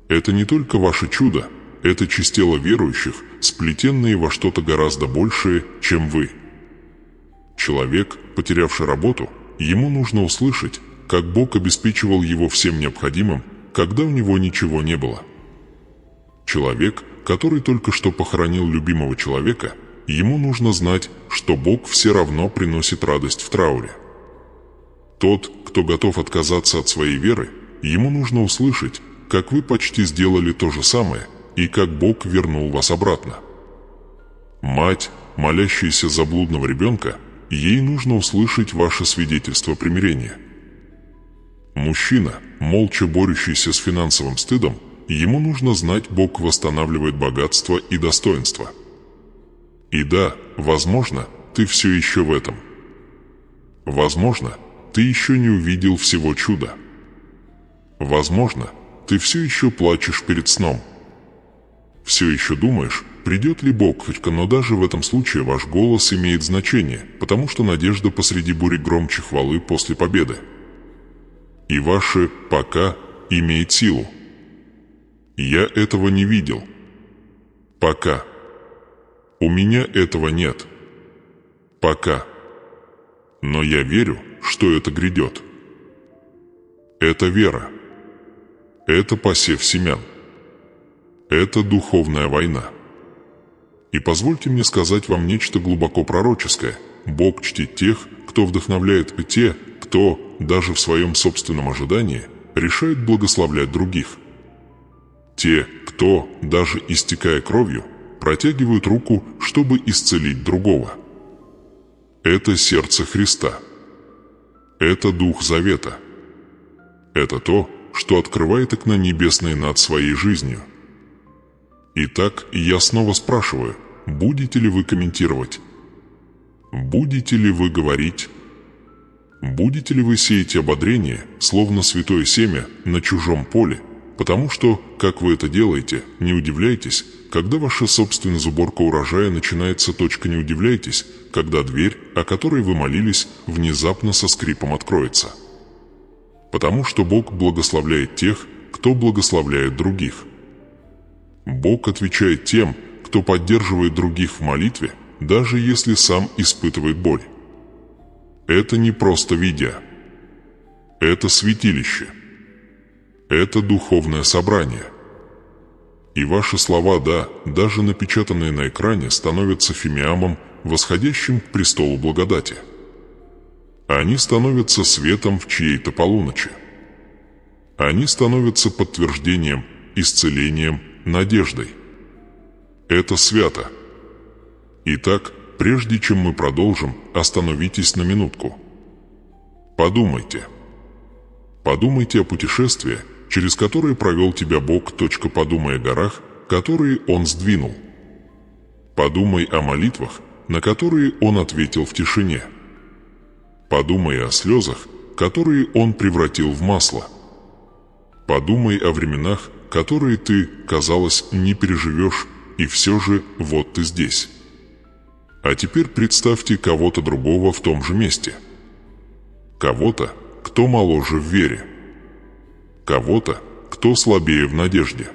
Это не только ваше чудо, это часть тела верующих, сплетенные во что-то гораздо большее, чем вы. Человек, потерявший работу, ему нужно услышать, как Бог обеспечивал его всем необходимым, когда у него ничего не было. Человек, который только что похоронил любимого человека, ему нужно знать, что Бог все равно приносит радость в трауре. Тот, кто готов отказаться от своей веры, ему нужно услышать, как вы почти сделали то же самое, и как Бог вернул вас обратно. Мать, молящаяся за блудного ребенка, ей нужно услышать ваше свидетельство примирения. Мужчина, молча борющийся с финансовым стыдом, ему нужно знать, Бог восстанавливает богатство и достоинство. И да, возможно, ты все еще в этом. Возможно, ты еще не увидел всего чуда. Возможно, ты все еще плачешь перед сном. Все еще думаешь, придет ли Бог, но даже в этом случае ваш голос имеет значение, потому что надежда посреди бури громче хвалы после победы. И ваше «пока» имеет силу. Я этого не видел. Пока. У меня этого нет. Пока. Но я верю, что это грядет. Это вера. Это посев семян. Это духовная война. И позвольте мне сказать вам нечто глубоко пророческое. Бог чтит тех, кто вдохновляет, и те, кто, даже в своем собственном ожидании, решает благословлять других. Те, кто, даже истекая кровью, протягивают руку, чтобы исцелить другого. Это сердце Христа. Это Дух Завета. Это то, что открывает окна небесные над своей жизнью. Итак, я снова спрашиваю, будете ли вы комментировать? Будете ли вы говорить? Будете ли вы сеять ободрение, словно святое семя, на чужом поле? Потому что, как вы это делаете, не удивляйтесь, когда ваша собственная сборка урожая начинается. Не удивляйтесь, когда дверь, о которой вы молились, внезапно со скрипом откроется. Потому что Бог благословляет тех, кто благословляет других. Бог отвечает тем, кто поддерживает других в молитве, даже если сам испытывает боль. Это не просто видео. Это святилище. Это духовное собрание. И ваши слова «да», даже напечатанные на экране, становятся фимиамом, восходящим к престолу благодати. Они становятся светом в чьей-то полуночи. Они становятся подтверждением, исцелением, надеждой. Это свято. Итак, прежде чем мы продолжим, остановитесь на минутку. Подумайте. Подумайте о путешествии, через которое провел тебя Бог. Подумай о горах, которые Он сдвинул. Подумай о молитвах, на которые Он ответил в тишине. Подумай о слезах, которые Он превратил в масло. Подумай о временах, которые ты, казалось, не переживешь, и все же вот ты здесь. А теперь представьте кого-то другого в том же месте. Кого-то, кто моложе в вере. Кого-то, кто слабее в надежде.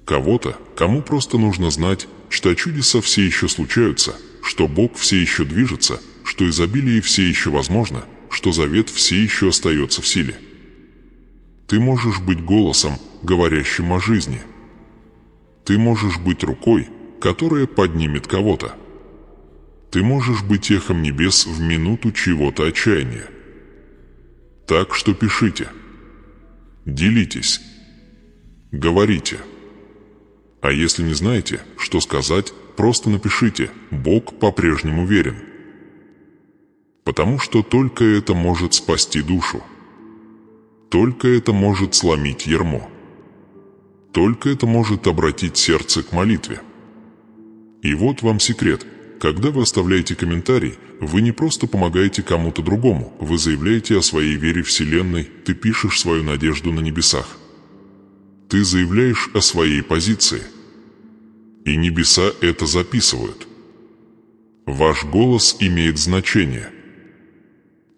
Кого-то, кому просто нужно знать, что чудеса все еще случаются, что Бог все еще движется, что изобилие все еще возможно, что завет все еще остается в силе. Ты можешь быть голосом, говорящим о жизни. Ты можешь быть рукой, которая поднимет кого-то. Ты можешь быть эхом небес в минуту чьего-то отчаяния. Так что пишите. Делитесь. Говорите. А если не знаете, что сказать, просто напишите «Бог по-прежнему верен». Потому что только это может спасти душу. Только это может сломить ярмо. Только это может обратить сердце к молитве. И вот вам секрет. Когда вы оставляете комментарий, вы не просто помогаете кому-то другому, вы заявляете о своей вере Вселенной, ты пишешь свою надежду на небесах. Ты заявляешь о своей позиции. И небеса это записывают. Ваш голос имеет значение.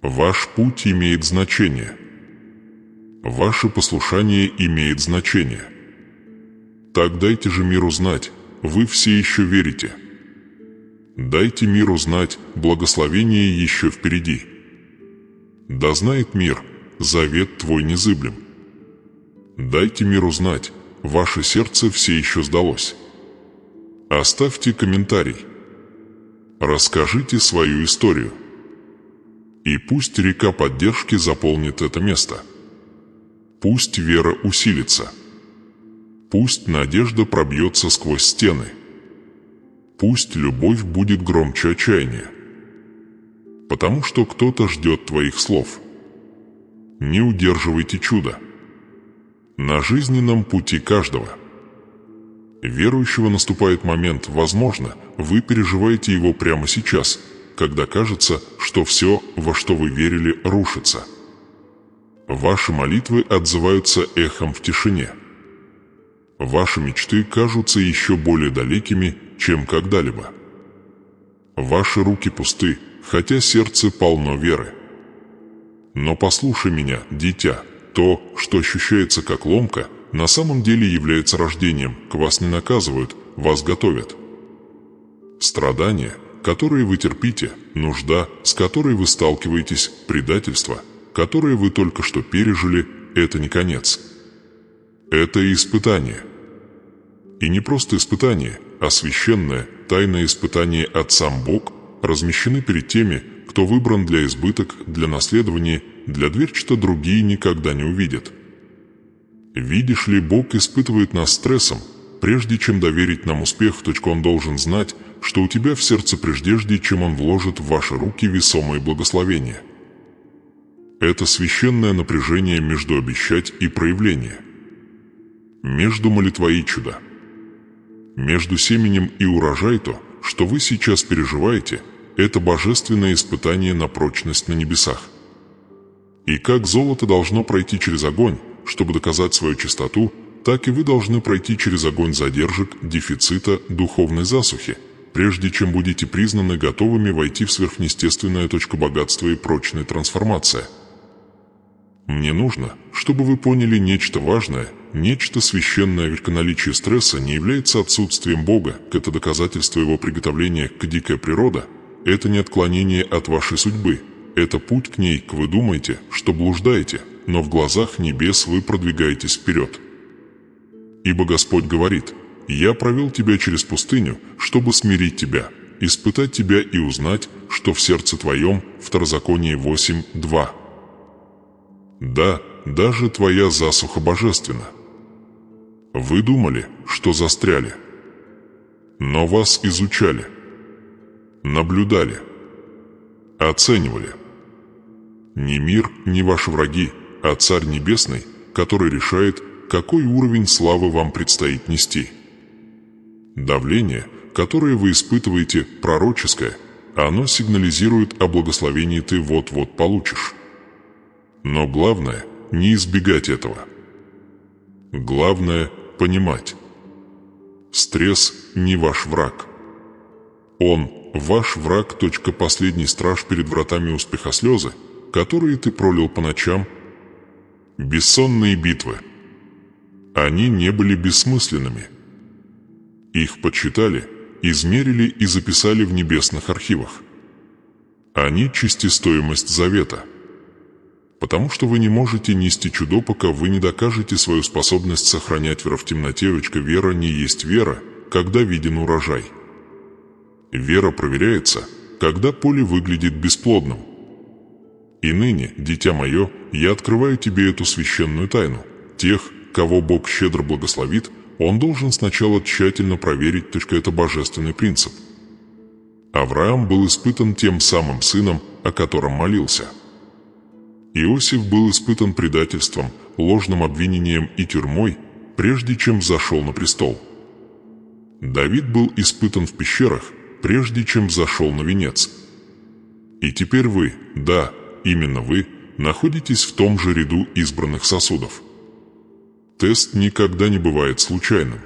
Ваш путь имеет значение. Ваше послушание имеет значение. Так дайте же миру знать, вы все еще верите. Дайте миру знать, благословение еще впереди. Да знает мир, завет твой незыблем. Дайте миру знать, ваше сердце все еще сдалось. Оставьте комментарий. Расскажите свою историю. И пусть река поддержки заполнит это место. Пусть вера усилится. Пусть надежда пробьется сквозь стены. Пусть любовь будет громче отчаяния. Потому что кто-то ждет твоих слов. Не удерживайте чудо. На жизненном пути каждого верующего наступает момент, возможно, вы переживаете его прямо сейчас, когда кажется, что все, во что вы верили, рушится. Ваши молитвы отзываются эхом в тишине. Ваши мечты кажутся еще более далекими, чем когда-либо. Ваши руки пусты, хотя сердце полно веры. Но послушай меня, дитя, то, что ощущается как ломка, на самом деле является рождением, к вас не наказывают, вас готовят. Страдания, которые вы терпите, нужда, с которой вы сталкиваетесь, предательство, которое вы только что пережили, это не конец. Это испытание. И не просто испытание, а священное, тайное испытание от сам Бог размещены перед теми, кто выбран для избыток, для наследования, для дверь, что другие никогда не увидят. Видишь ли, Бог испытывает нас стрессом, прежде чем доверить нам успех, Он должен знать, что у тебя в сердце прежде, чем Он вложит в ваши руки весомые благословения. Это священное напряжение между обещать и проявление. Между молитвой и чудо. Между семенем и урожай то, что вы сейчас переживаете, это божественное испытание на прочность на небесах. И как золото должно пройти через огонь, чтобы доказать свою чистоту, так и вы должны пройти через огонь задержек, дефицита, духовной засухи, прежде чем будете признаны готовыми войти в сверхъестественное богатства и прочной трансформации. Мне нужно, чтобы вы поняли нечто важное, нечто священное, ведь наличие стресса не является отсутствием Бога, это доказательство Его приготовления к дикой природе, это не отклонение от вашей судьбы, это путь к ней, вы думаете, что блуждаете, но в глазах небес вы продвигаетесь вперед. Ибо Господь говорит: «Я провел тебя через пустыню, чтобы смирить тебя, испытать тебя и узнать, что в сердце твоем». Второзаконие 8:2. Да, даже твоя засуха божественна. Вы думали, что застряли. Но вас изучали, наблюдали, оценивали. Не мир, не ваши враги, а Царь Небесный, который решает, какой уровень славы вам предстоит нести. Давление, которое вы испытываете, пророческое, оно сигнализирует о благословении ты вот-вот получишь. Но главное – не избегать этого. Главное – понимать. Стресс не ваш враг. Он – ваш враг. Последний страж перед вратами успеха слезы, которые ты пролил по ночам. Бессонные битвы. Они не были бессмысленными. Их подсчитали, измерили и записали в небесных архивах. Они – чистистоимость завета. Потому что вы не можете нести чудо, пока вы не докажете свою способность сохранять веру в темноте. Вера не есть вера, когда виден урожай. Вера проверяется, когда поле выглядит бесплодным. И ныне, дитя мое, я открываю тебе эту священную тайну. тех, кого Бог щедро благословит, он должен сначала тщательно проверить, это божественный принцип. Авраам был испытан тем самым сыном, о котором молился. Иосиф был испытан предательством, ложным обвинением и тюрьмой, прежде чем взошел на престол. Давид был испытан в пещерах, прежде чем взошел на венец. И теперь вы, да, именно вы, находитесь в том же ряду избранных сосудов. Тест никогда не бывает случайным.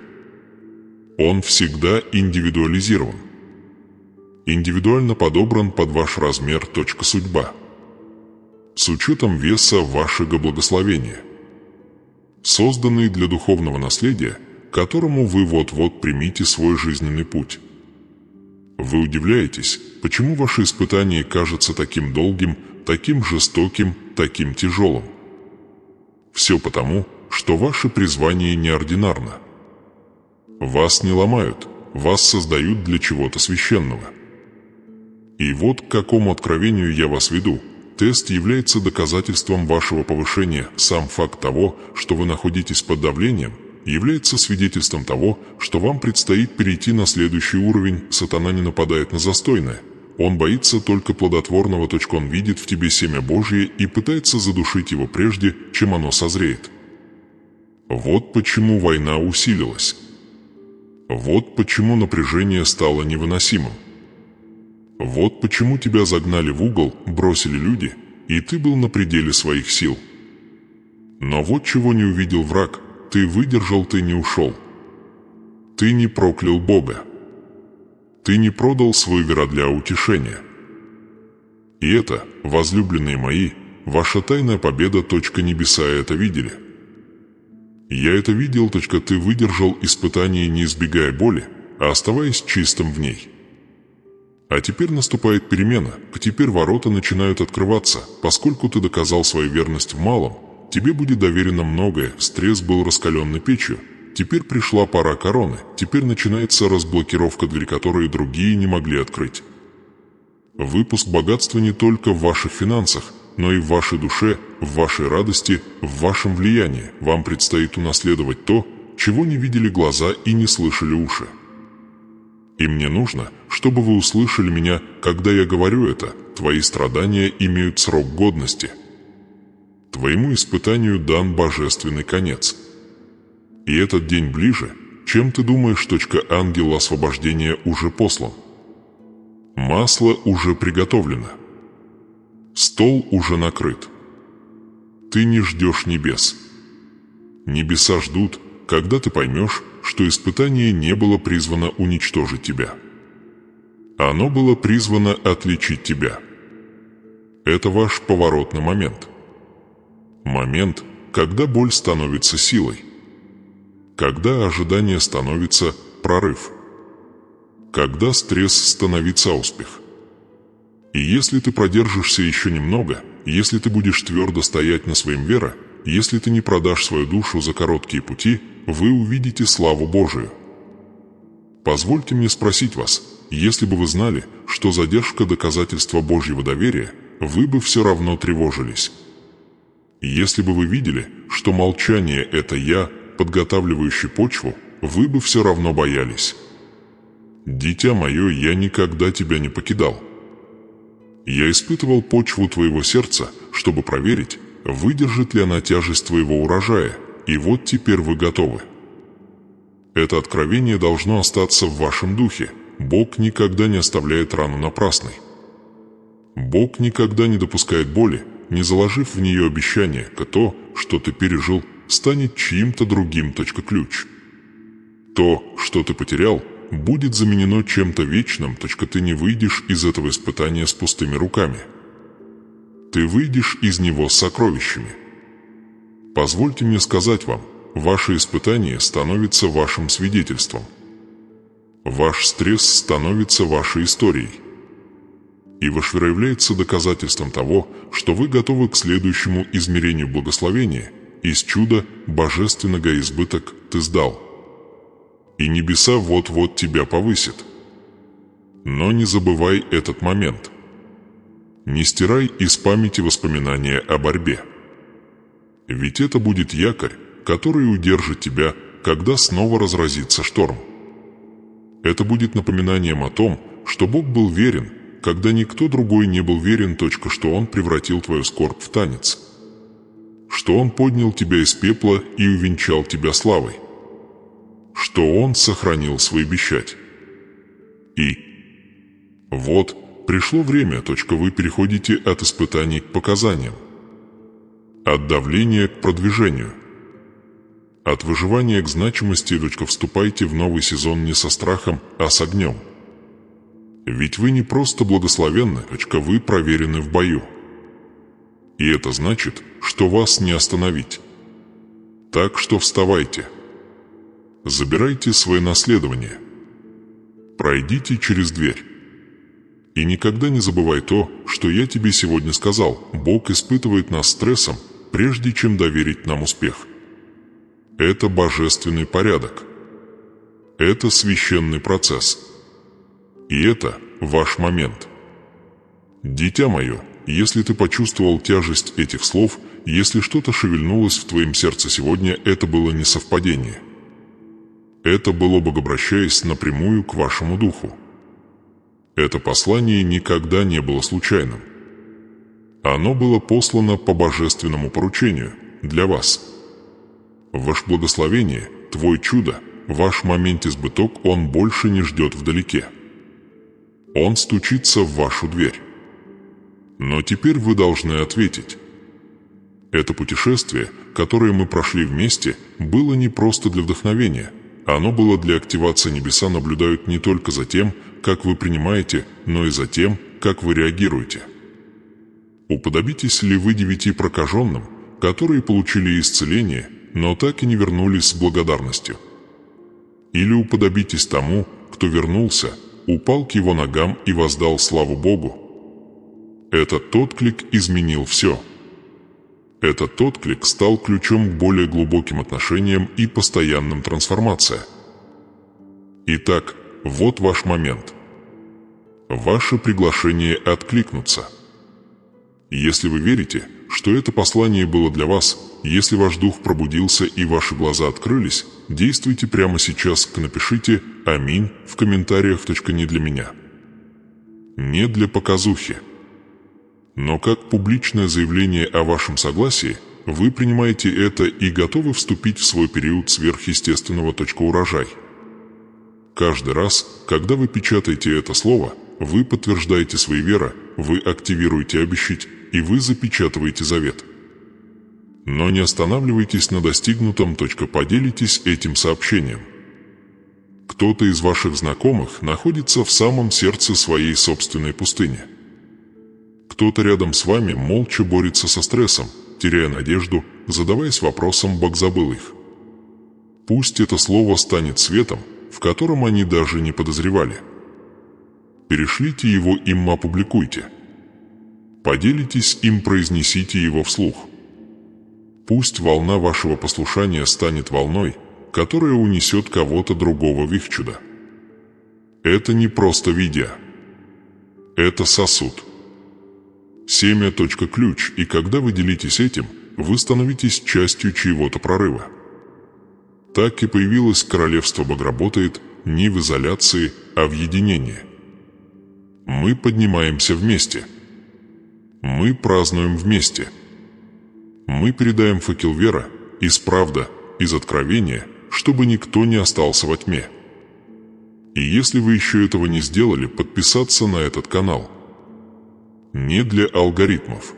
Он всегда индивидуализирован. Индивидуально подобран под ваш размер. Судьба. С учетом веса вашего благословения. Созданный для духовного наследия, которому вы вот-вот примите свой жизненный путь. Вы удивляетесь, почему ваше испытание кажется таким долгим, таким жестоким, таким тяжелым. Все потому, что ваше призвание неординарно. Вас не ломают, вас создают для чего-то священного. И вот к какому откровению я вас веду. Тест является доказательством вашего повышения. Сам факт того, что вы находитесь под давлением, является свидетельством того, что вам предстоит перейти на следующий уровень. Сатана не нападает на застойное. Он боится только плодотворного. Он видит в тебе семя Божье и пытается задушить его прежде, чем оно созреет. Вот почему война усилилась. Вот почему напряжение стало невыносимым. Вот почему тебя загнали в угол, бросили люди, и ты был на пределе своих сил. Но вот чего не увидел враг: ты выдержал, ты не ушел. Ты не проклял Бога. Ты не продал свой вера для утешения. И это, возлюбленные мои, ваша тайная победа. Небеса это видели. Я это видел. Ты выдержал испытание, не избегая боли, а оставаясь чистым в ней. А теперь наступает перемена, теперь ворота начинают открываться. Поскольку ты доказал свою верность в малом, тебе будет доверено многое. Стресс был раскаленной печью. Теперь пришла пора короны. Теперь начинается разблокировка, дверь которой другие не могли открыть. Выпуск богатства не только в ваших финансах, но и в вашей душе, в вашей радости, в вашем влиянии. Вам предстоит унаследовать то, чего не видели глаза и не слышали уши. И мне нужно, чтобы вы услышали меня, когда я говорю это. Твои страдания имеют срок годности. Твоему испытанию дан божественный конец. И этот день ближе, чем ты думаешь. Ангел освобождения уже послан. Масло уже приготовлено. Стол уже накрыт. Ты не ждешь небес. Небеса ждут, когда ты поймешь, что испытание не было призвано уничтожить тебя. Оно было призвано отличить тебя. Это ваш поворотный момент. Момент, когда боль становится силой. Когда ожидание становится прорыв. Когда стресс становится успех. И если ты продержишься еще немного, если ты будешь твердо стоять на своем вере, если ты не продашь свою душу за короткие пути, вы увидите славу Божию. Позвольте мне спросить вас, если бы вы знали, что задержка доказательства Божьего доверия, вы бы все равно тревожились. Если бы вы видели, что молчание – это я, подготавливающий почву, вы бы все равно боялись. Дитя мое, я никогда тебя не покидал. Я испытывал почву твоего сердца, чтобы проверить, выдержит ли она тяжесть твоего урожая, и вот теперь вы готовы. Это откровение должно остаться в вашем духе. Бог никогда не оставляет рану напрасной. Бог никогда не допускает боли, не заложив в нее обещание, то, что ты пережил, станет чьим-то другим. Ключ. То, что ты потерял, будет заменено чем-то вечным. Ты не выйдешь из этого испытания с пустыми руками. Ты выйдешь из него с сокровищами. Позвольте мне сказать вам, ваше испытание становится вашим свидетельством. Ваш стресс становится вашей историей. И ваш вера является доказательством того, что вы готовы к следующему измерению благословения. Из чуда божественного избыток ты сдал. И небеса вот-вот тебя повысят. Но не забывай этот момент. Не стирай из памяти воспоминания о борьбе. Ведь это будет якорь, который удержит тебя, когда снова разразится шторм. Это будет напоминанием о том, что Бог был верен, когда никто другой не был верен, что Он превратил твою скорбь в танец, что Он поднял тебя из пепла и увенчал тебя славой, что Он сохранил свою печать. И вот пришло время, вы переходите от испытаний к показаниям, от давления к продвижению, от выживания к значимости, вступайте в новый сезон не со страхом, а с огнем. Ведь вы не просто благословенны, вы проверены в бою. И это значит, что вас не остановить. Так что вставайте. Забирайте свое наследование. Пройдите через дверь. И никогда не забывай то, что я тебе сегодня сказал. Бог испытывает нас стрессом, прежде чем доверить нам успех. Это божественный порядок. Это священный процесс. И это ваш момент. Дитя мое, если ты почувствовал тяжесть этих слов, если что-то шевельнулось в твоем сердце сегодня, это было не совпадение. Это было Бог, обращаясь напрямую к вашему духу. Это послание никогда не было случайным. Оно было послано по божественному поручению для вас. Ваше благословение, твой чудо, ваш момент избыток, он больше не ждет вдалеке. Он стучится в вашу дверь. Но теперь вы должны ответить. Это путешествие, которое мы прошли вместе, было не просто для вдохновения. Оно было для активации. Небеса наблюдают не только за тем, как вы принимаете, но и за тем, как вы реагируете. Уподобитесь ли вы 9 прокаженным, которые получили исцеление, но так и не вернулись с благодарностью? Или уподобитесь тому, кто вернулся, упал к его ногам и воздал славу Богу? Этот отклик изменил все. Этот отклик стал ключом к более глубоким отношениям и постоянным трансформациям. Итак, вот ваш момент. Ваше приглашение откликнуться. Если вы верите, что это послание было для вас, если ваш дух пробудился и ваши глаза открылись, действуйте прямо сейчас. Напишите «Аминь» в комментариях. Не для меня. Не для показухи. Но как публичное заявление о вашем согласии, вы принимаете это и готовы вступить в свой период сверхъестественного урожай. Каждый раз, когда вы печатаете это слово, вы подтверждаете свою веру, вы активируете обещать, и вы запечатываете завет. Но не останавливайтесь на достигнутом. Поделитесь этим сообщением. Кто-то из ваших знакомых находится в самом сердце своей собственной пустыни. Кто-то рядом с вами молча борется со стрессом, теряя надежду, задаваясь вопросом, Бог забыл их. Пусть это слово станет светом, в котором они даже не подозревали. Перешлите его им, опубликуйте. Поделитесь им, произнесите его вслух. Пусть волна вашего послушания станет волной, которая унесет кого-то другого в их чудо. Это не просто видео. Это сосуд. Семя – ключ, и когда вы делитесь этим, вы становитесь частью чьего-то прорыва. Так и появилось королевство. Бог работает не в изоляции, а в единении. Мы поднимаемся вместе. Мы празднуем вместе. Мы передаем факел веры, из правды, из откровения, чтобы никто не остался во тьме. И если вы еще этого не сделали, подписаться на этот канал. Не для алгоритмов,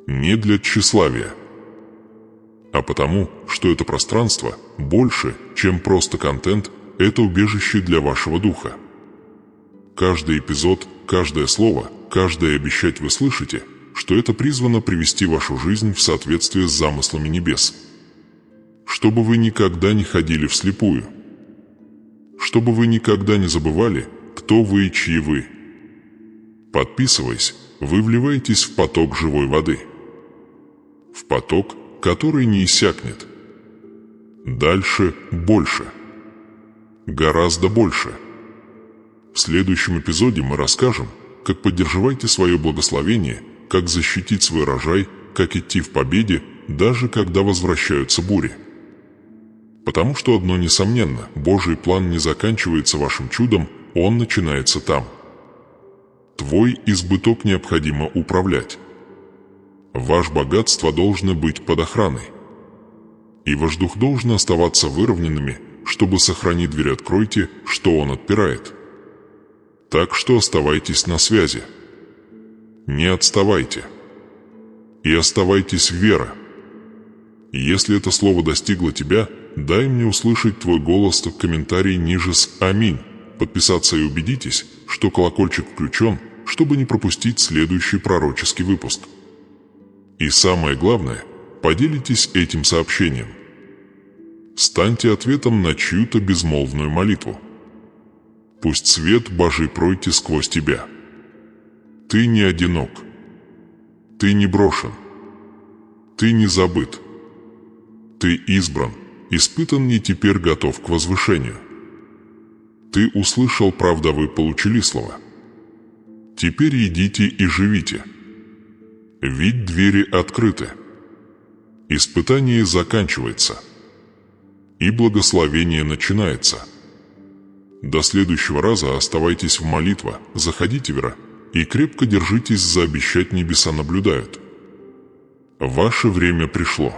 не для тщеславия, а потому, что это пространство больше, чем просто контент, это убежище для вашего духа. Каждый эпизод, каждое слово, каждое обещать вы слышите, что это призвано привести вашу жизнь в соответствие с замыслами небес. Чтобы вы никогда не ходили вслепую. Чтобы вы никогда не забывали, кто вы и чьи вы. Подписываясь, вы вливаетесь в поток живой воды. В поток, который не иссякнет. Дальше больше. Гораздо больше. В следующем эпизоде мы расскажем, как поддерживайте свое благословение, как защитить свой урожай, как идти в победе, даже когда возвращаются бури. Потому что одно несомненно, Божий план не заканчивается вашим чудом, он начинается там. Твой избыток необходимо управлять. Ваше богатство должно быть под охраной. И ваш дух должен оставаться выровненными, чтобы сохранить дверь откройте, что он отпирает. Так что оставайтесь на связи. Не отставайте. И оставайтесь в вере. Если это слово достигло тебя, дай мне услышать твой голос в комментарии ниже с «Аминь». Подписаться и убедитесь, что колокольчик включен, чтобы не пропустить следующий пророческий выпуск. И самое главное, поделитесь этим сообщением. Станьте ответом на чью-то безмолвную молитву. Пусть свет Божий пройдет сквозь тебя. Ты не одинок. Ты не брошен. Ты не забыт. Ты избран, испытан и теперь готов к возвышению. Ты услышал правду, вы получили слово. Теперь идите и живите. Ведь двери открыты. Испытание заканчивается. И благословение начинается. До следующего раза оставайтесь в молитве, заходите в веру и крепко держитесь за обещать, небеса наблюдают. Ваше время пришло.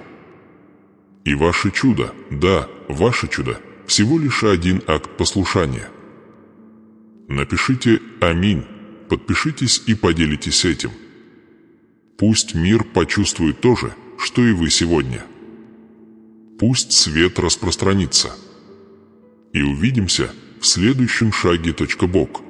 И ваше чудо, да, ваше чудо, всего лишь один акт послушания. Напишите «Аминь», подпишитесь и поделитесь этим. Пусть мир почувствует то же, что и вы сегодня. Пусть свет распространится. И увидимся в следующем шаге. Бог.